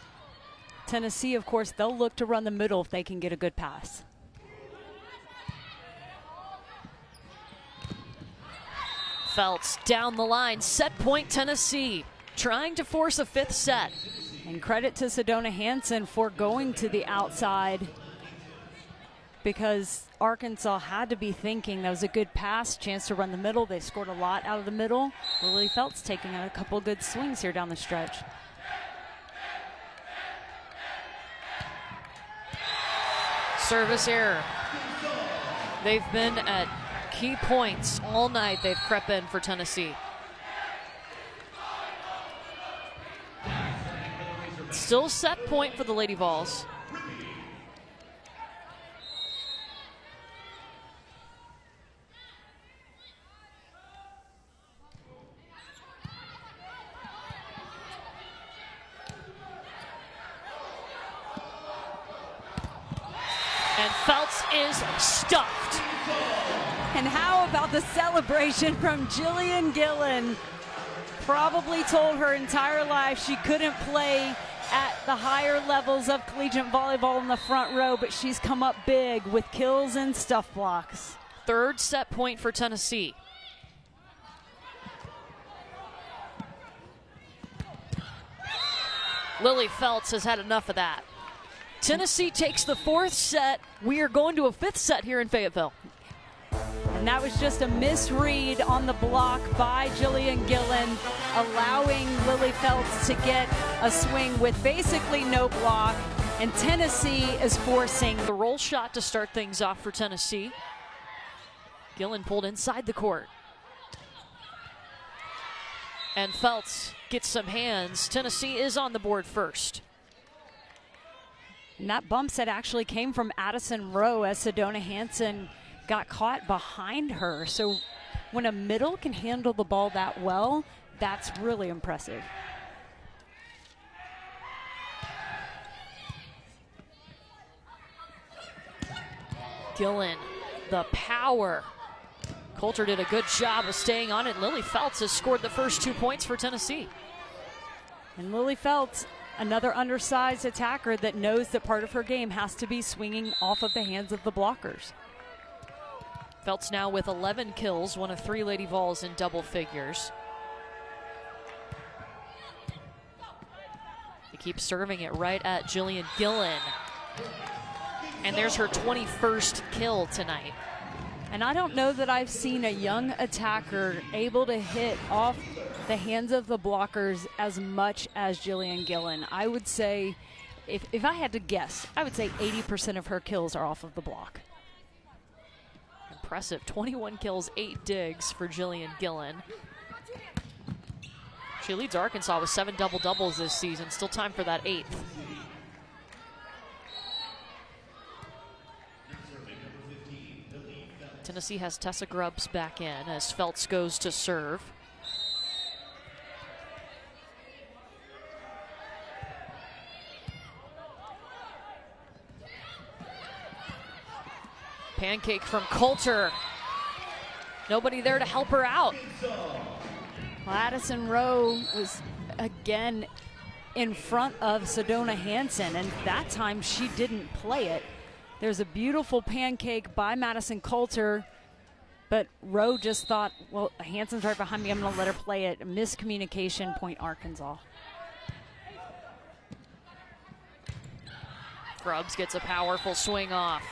Tennessee, of course, they'll look to run the middle if they can get a good pass. Feltz down the line, set point Tennessee, trying to force a 5th set. And credit to Sedona Hansen for going to the outside, because Arkansas had to be thinking that was a good pass, chance to run the middle. They scored a lot out of the middle. Lily Feltz taking a couple good swings here down the stretch. Service error. They've been at key points all night. They've crept in for Tennessee. Still set point for the Lady Vols. And Feltz is stuffed. And how about the celebration from Jillian Gillen? Probably told her entire life she couldn't play at the higher levels of collegiate volleyball in the front row, but she's come up big with kills and stuff blocks. 3rd set point for Tennessee. Lily Feltz has had enough of that. Tennessee takes the 4th set. We are going to a 5th set here in Fayetteville. And that was just a misread on the block by Jillian Gillen, allowing Lily Feltz to get a swing with basically no block. And Tennessee is forcing the roll shot to start things off for Tennessee. Gillen pulled inside the court. And Feltz gets some hands. Tennessee is on the board first. And that bump set actually came from Addison Rowe as Sedona Hansen got caught behind her. So when a middle can handle the ball that well, that's really impressive. Gillen, the power. Coulter did a good job of staying on it. Lily Feltz has scored the first 2 points for Tennessee. And Lily Feltz, another undersized attacker that knows that part of her game has to be swinging off of the hands of the blockers. Feltz now with 11 kills, one of 3 Lady Vols in double figures. They keep serving it right at Jillian Gillen. And there's her 21st kill tonight. And I don't know that I've seen a young attacker able to hit off the hands of the blockers as much as Jillian Gillen. I would say, if I had to guess, I would say 80% of her kills are off of the block. impressive. 21 kills, 8 digs for Jillian Gillen. She leads Arkansas with 7 double-doubles this season. Still time for that 8th. Tennessee has Tessa Grubbs back in as Feltz goes to serve. Pancake from Coulter. Nobody there to help her out. Addison Rowe was again in front of Sedona Hansen, and that time she didn't play it. There's a beautiful pancake by Madison Coulter, but Rowe just thought, well, Hansen's right behind me, I'm going to let her play it. Miscommunication, point Arkansas. Grubbs gets a powerful swing off.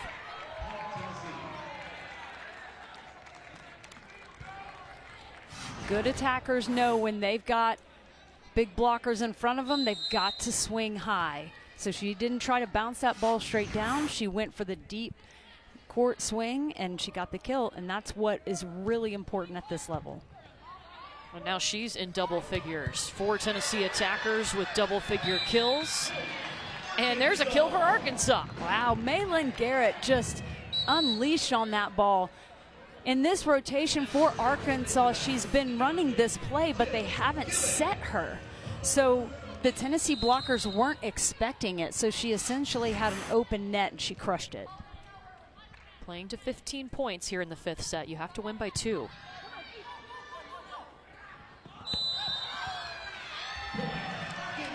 Good attackers know when they've got big blockers in front of them, they've got to swing high. So she didn't try to bounce that ball straight down. She went for the deep court swing, and she got the kill, and that's what is really important at this level. Well, now she's in double figures. 4 Tennessee attackers with double-figure kills. And there's a kill for Arkansas. Wow, Maylin Garrett just unleashed on that ball. In this rotation for Arkansas, she's been running this play, but they haven't set her. So the Tennessee blockers weren't expecting it, so she essentially had an open net, and she crushed it. Playing to 15 points here in the 5th set. You have to win by 2.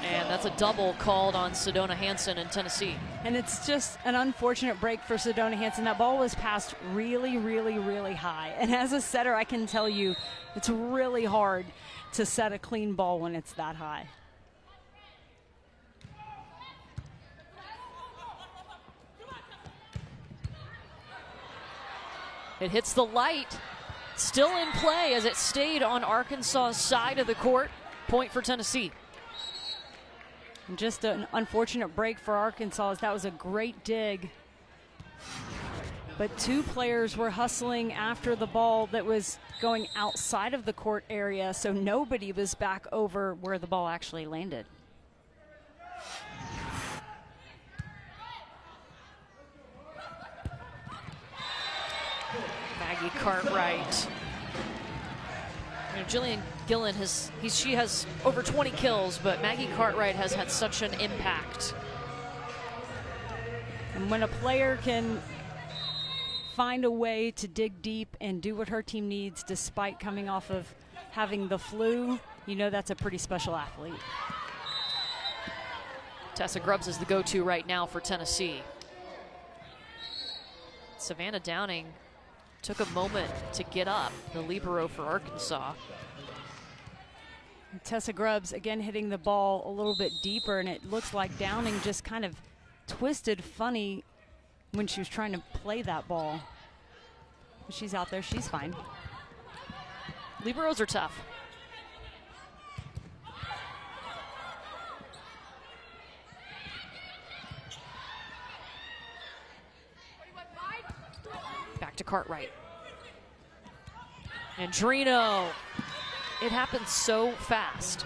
And that's a double called on Sedona Hansen in Tennessee. And it's just an unfortunate break for Sedona Hansen. That ball was passed really, really, really high. And as a setter, I can tell you it's really hard to set a clean ball when it's that high. It hits the light. Still in play as it stayed on Arkansas's side of the court. Point for Tennessee. Just an unfortunate break for Arkansas, as that was a great dig. But 2 players were hustling after the ball that was going outside of the court area, so nobody was back over where the ball actually landed. Maggie Cartwright. You know, Jillian Gillen she has over 20 kills, but Maggie Cartwright has had such an impact. And when a player can find a way to dig deep and do what her team needs despite coming off of having the flu, you know that's a pretty special athlete. Tessa Grubbs is the go-to right now for Tennessee. Savannah Downing took a moment to get up, the libero for Arkansas. Tessa Grubbs again hitting the ball a little bit deeper, and it looks like Downing just kind of twisted funny when she was trying to play that ball. She's out there, she's fine. Liberos are tough. Back to Cartwright. And Drino. It happens so fast.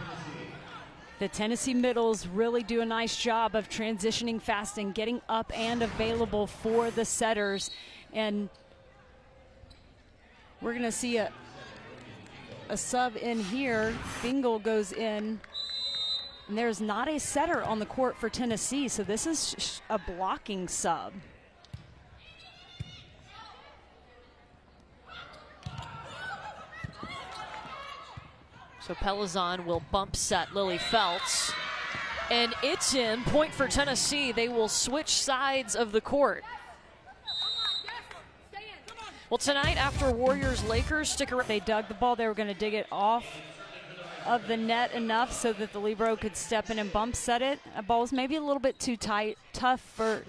The Tennessee middles really do a nice job of transitioning fast and getting up and available for the setters. And we're going to see a sub in here. Fingal goes in. And there's not a setter on the court for Tennessee, so this is a blocking sub. So Pelizon will bump set Lily Feltz. And it's in. Point for Tennessee. They will switch sides of the court. Well, tonight after Warriors-Lakers, stick around. They dug the ball. They were going to dig it off of the net enough so that the libero could step in and bump set it. A ball was maybe a little bit too tight, tough for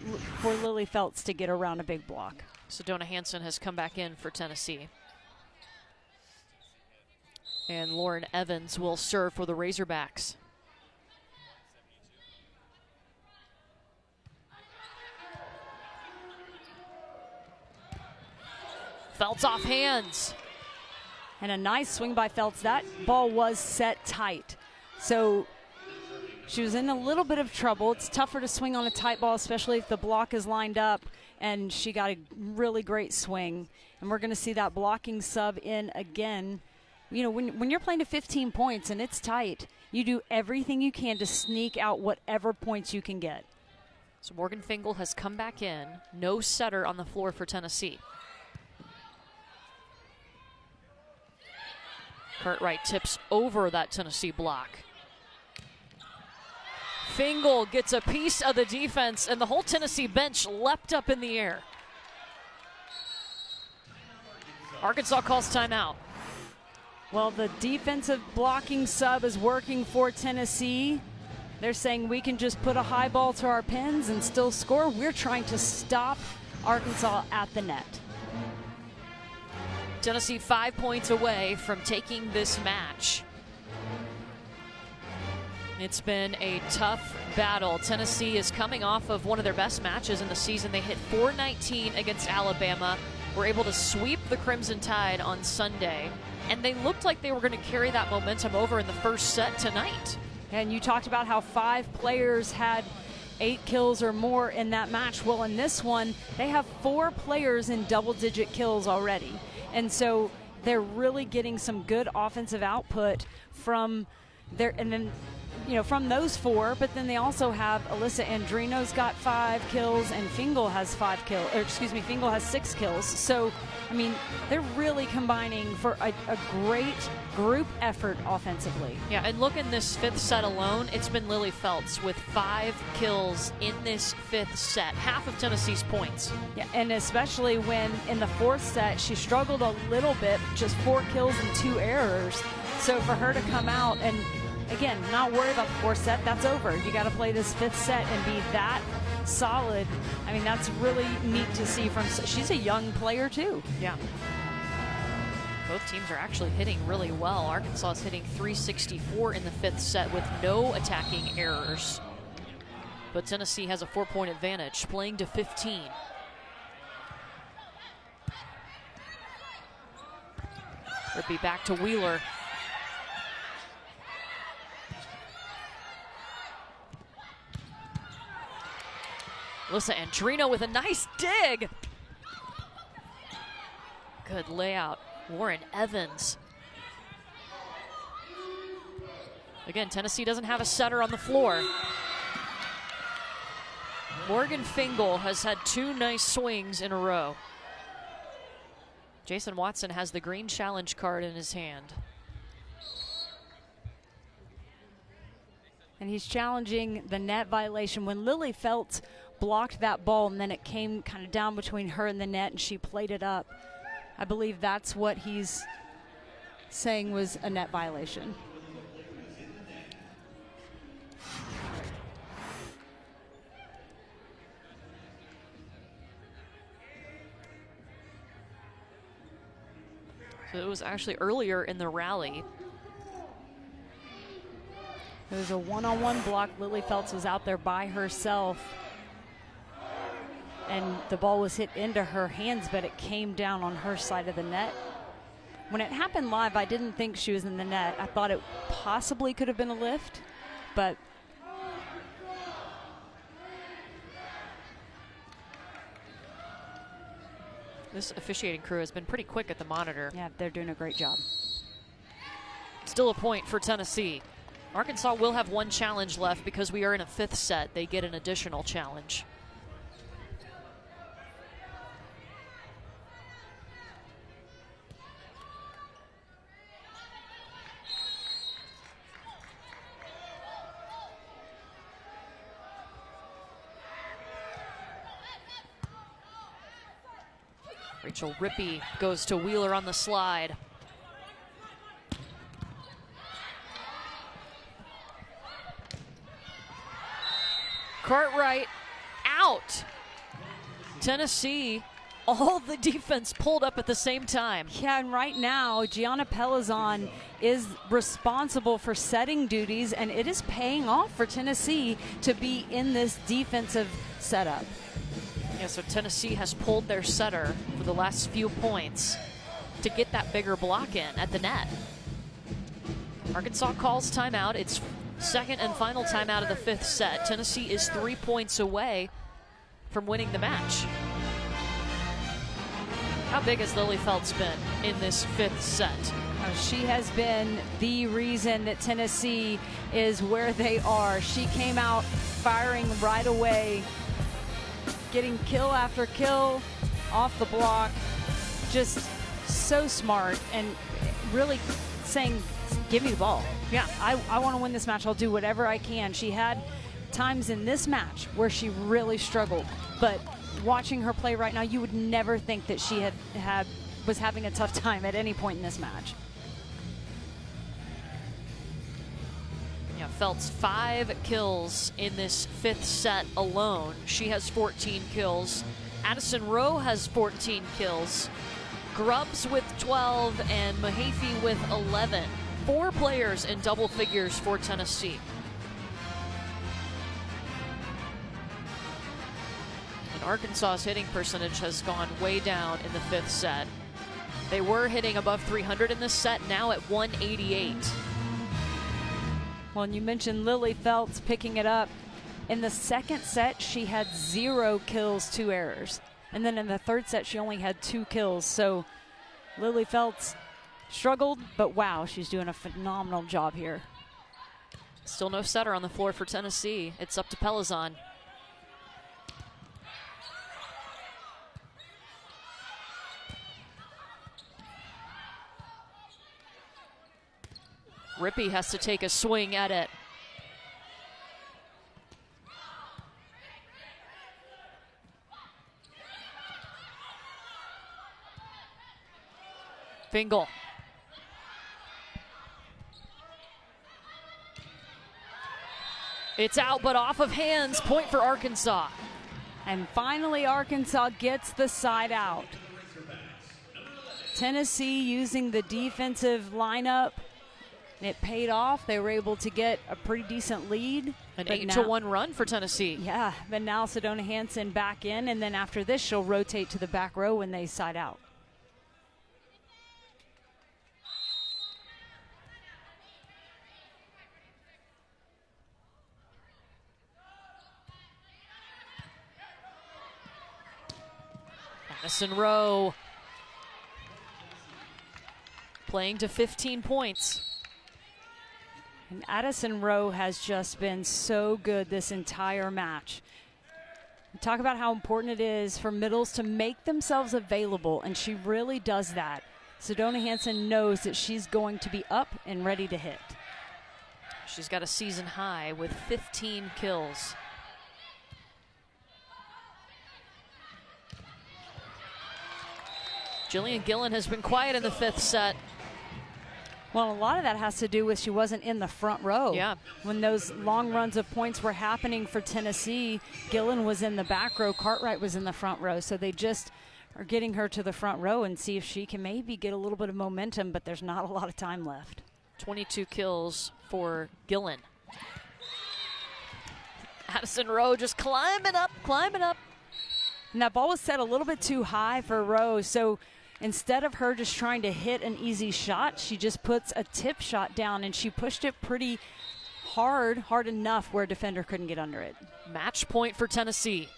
Lily Feltz to get around a big block. Sedona Hansen has come back in for Tennessee. And Lauren Evans will serve for the Razorbacks. Feltz off hands. And a nice swing by Feltz. That ball was set tight. So she was in a little bit of trouble. It's tougher to swing on a tight ball, especially if the block is lined up. And she got a really great swing. And we're going to see that blocking sub in again. You know, when you're playing to 15 points and it's tight, you do everything you can to sneak out whatever points you can get. So Morgan Fingal has come back in. No setter on the floor for Tennessee. Cartwright tips over that Tennessee block. Fingal gets a piece of the defense, and the whole Tennessee bench leapt up in the air. Arkansas calls timeout. Well, the defensive blocking sub is working for Tennessee. They're saying we can just put a high ball to our pins and still score. We're trying to stop Arkansas at the net. Tennessee 5 points away from taking this match. It's been a tough battle. Tennessee is coming off of one of their best matches in the season. They hit 419 against Alabama. Were able to sweep the Crimson Tide on Sunday. And they looked like they were going to carry that momentum over in the first set tonight. And you talked about how 5 players had 8 kills or more in that match. Well, in this one, they have 4 players in double-digit kills already. And so they're really getting some good offensive output from their, and then, you know, from those 4, but then they also have Alyssa Andrino's got 5 kills and Fingal has 5 kills, or excuse me, Fingal has 6 kills. So, I mean, they're really combining for a great group effort offensively. Yeah, and look in this 5th set alone, it's been Lily Feltz with 5 kills in this 5th set, half of Tennessee's points. Yeah, and especially when in the 4th set, she struggled a little bit, just 4 kills and 2 errors. So for her to come out and, again, not worry about the 4th set, that's over. You got to play this 5th set and be that solid. I mean, that's really neat to see from, she's a young player too. Yeah. Both teams are actually hitting really well. Arkansas is hitting 364 in the 5th set with no attacking errors. But Tennessee has a 4-point advantage, playing to 15. Rippey back to Wheeler. Alyssa Andrino with a nice dig. Good layout. Warren Evans. Again, Tennessee doesn't have a setter on the floor. Morgan Fingal has had 2 nice swings in a row. Jason Watson has the green challenge card in his hand. And he's challenging the net violation. When Lily Feltz blocked that ball and then it came kind of down between her and the net and she played it up, I believe that's what he's saying was a net violation. So it was actually earlier in the rally. It was a one-on-one block. Lily Feltz was out there by herself. And the ball was hit into her hands, but it came down on her side of the net. When it happened live, I didn't think she was in the net. I thought it possibly could have been a lift, but this officiating crew has been pretty quick at the monitor. yeah, they're doing a great job. Still a point for Tennessee. Arkansas will have 1 challenge left because we are in a 5th set. They get an additional challenge. Rachel Rippey goes to Wheeler on the slide. Cartwright out. Tennessee, all the defense pulled up at the same time. Yeah, and right now, Gianna Pelizon is responsible for setting duties, and it is paying off for Tennessee to be in this defensive setup. Yeah, so Tennessee has pulled their setter for the last few points to get that bigger block in at the net. Arkansas calls timeout. It's second and final timeout of the fifth set. Tennessee is 3 points away from winning the match. How big has Lily Feltz been in this fifth set? She has been the reason that Tennessee is where they are. She came out firing right away, getting kill after kill off the block. Just so smart and really saying, give me the ball. Yeah, I want to win this match. I'll do whatever I can. She had times in this match where she really struggled, but watching her play right now, you would never think that she was having a tough time at any point in this match. Yeah, Feltz 5 kills in this fifth set alone. She has 14 kills. Addison Rowe has 14 kills. Grubbs with 12 and Mahaffey with 11. 4 players in double figures for Tennessee. And Arkansas's hitting percentage has gone way down in the fifth set. They were hitting above 300 in this set, now at 188. Well, and you mentioned Lily Feltz picking it up. In the second set, she had 0 kills, 2 errors. And then in the third set, she only had 2 kills. So Lily Feltz struggled, but wow, she's doing a phenomenal job here. Still no setter on the floor for Tennessee. It's up to Pelizon. Rippey has to take a swing at it. Fingal. It's out, but off of hands. Point for Arkansas. And finally, Arkansas gets the side out. Tennessee using the defensive lineup. It paid off. They were able to get a pretty decent lead. An 8-1 run for Tennessee. Yeah, but now Sedona Hansen back in, and then after this, she'll rotate to the back row when they side out. Addison Rowe playing to 15 points. And Addison Rowe has just been so good this entire match. Talk about how important it is for middles to make themselves available, and she really does that. Sedona Hansen knows that she's going to be up and ready to hit. She's got a season high with 15 kills. Jillian Gillen has been quiet in the fifth set. Well, a lot of that has to do with she wasn't in the front row. Yeah. When those long runs of points were happening for Tennessee, Gillen was in the back row, Cartwright was in the front row. So they just are getting her to the front row and see if she can maybe get a little bit of momentum, but there's not a lot of time left. 22 kills for Gillen. Addison Rowe just climbing up, climbing up. And that ball was set a little bit too high for Rowe, so instead of her just trying to hit an easy shot, she just puts a tip shot down, and she pushed it pretty hard enough where a defender couldn't get under it. Match point for Tennessee.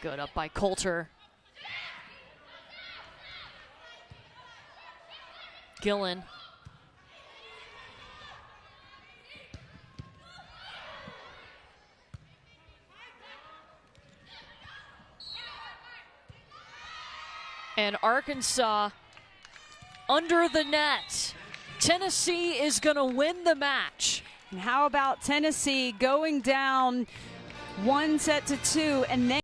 Good up by Coulter. Gillen. And Arkansas under the net. Tennessee is going to win the match. And how about Tennessee going down 1-2 and then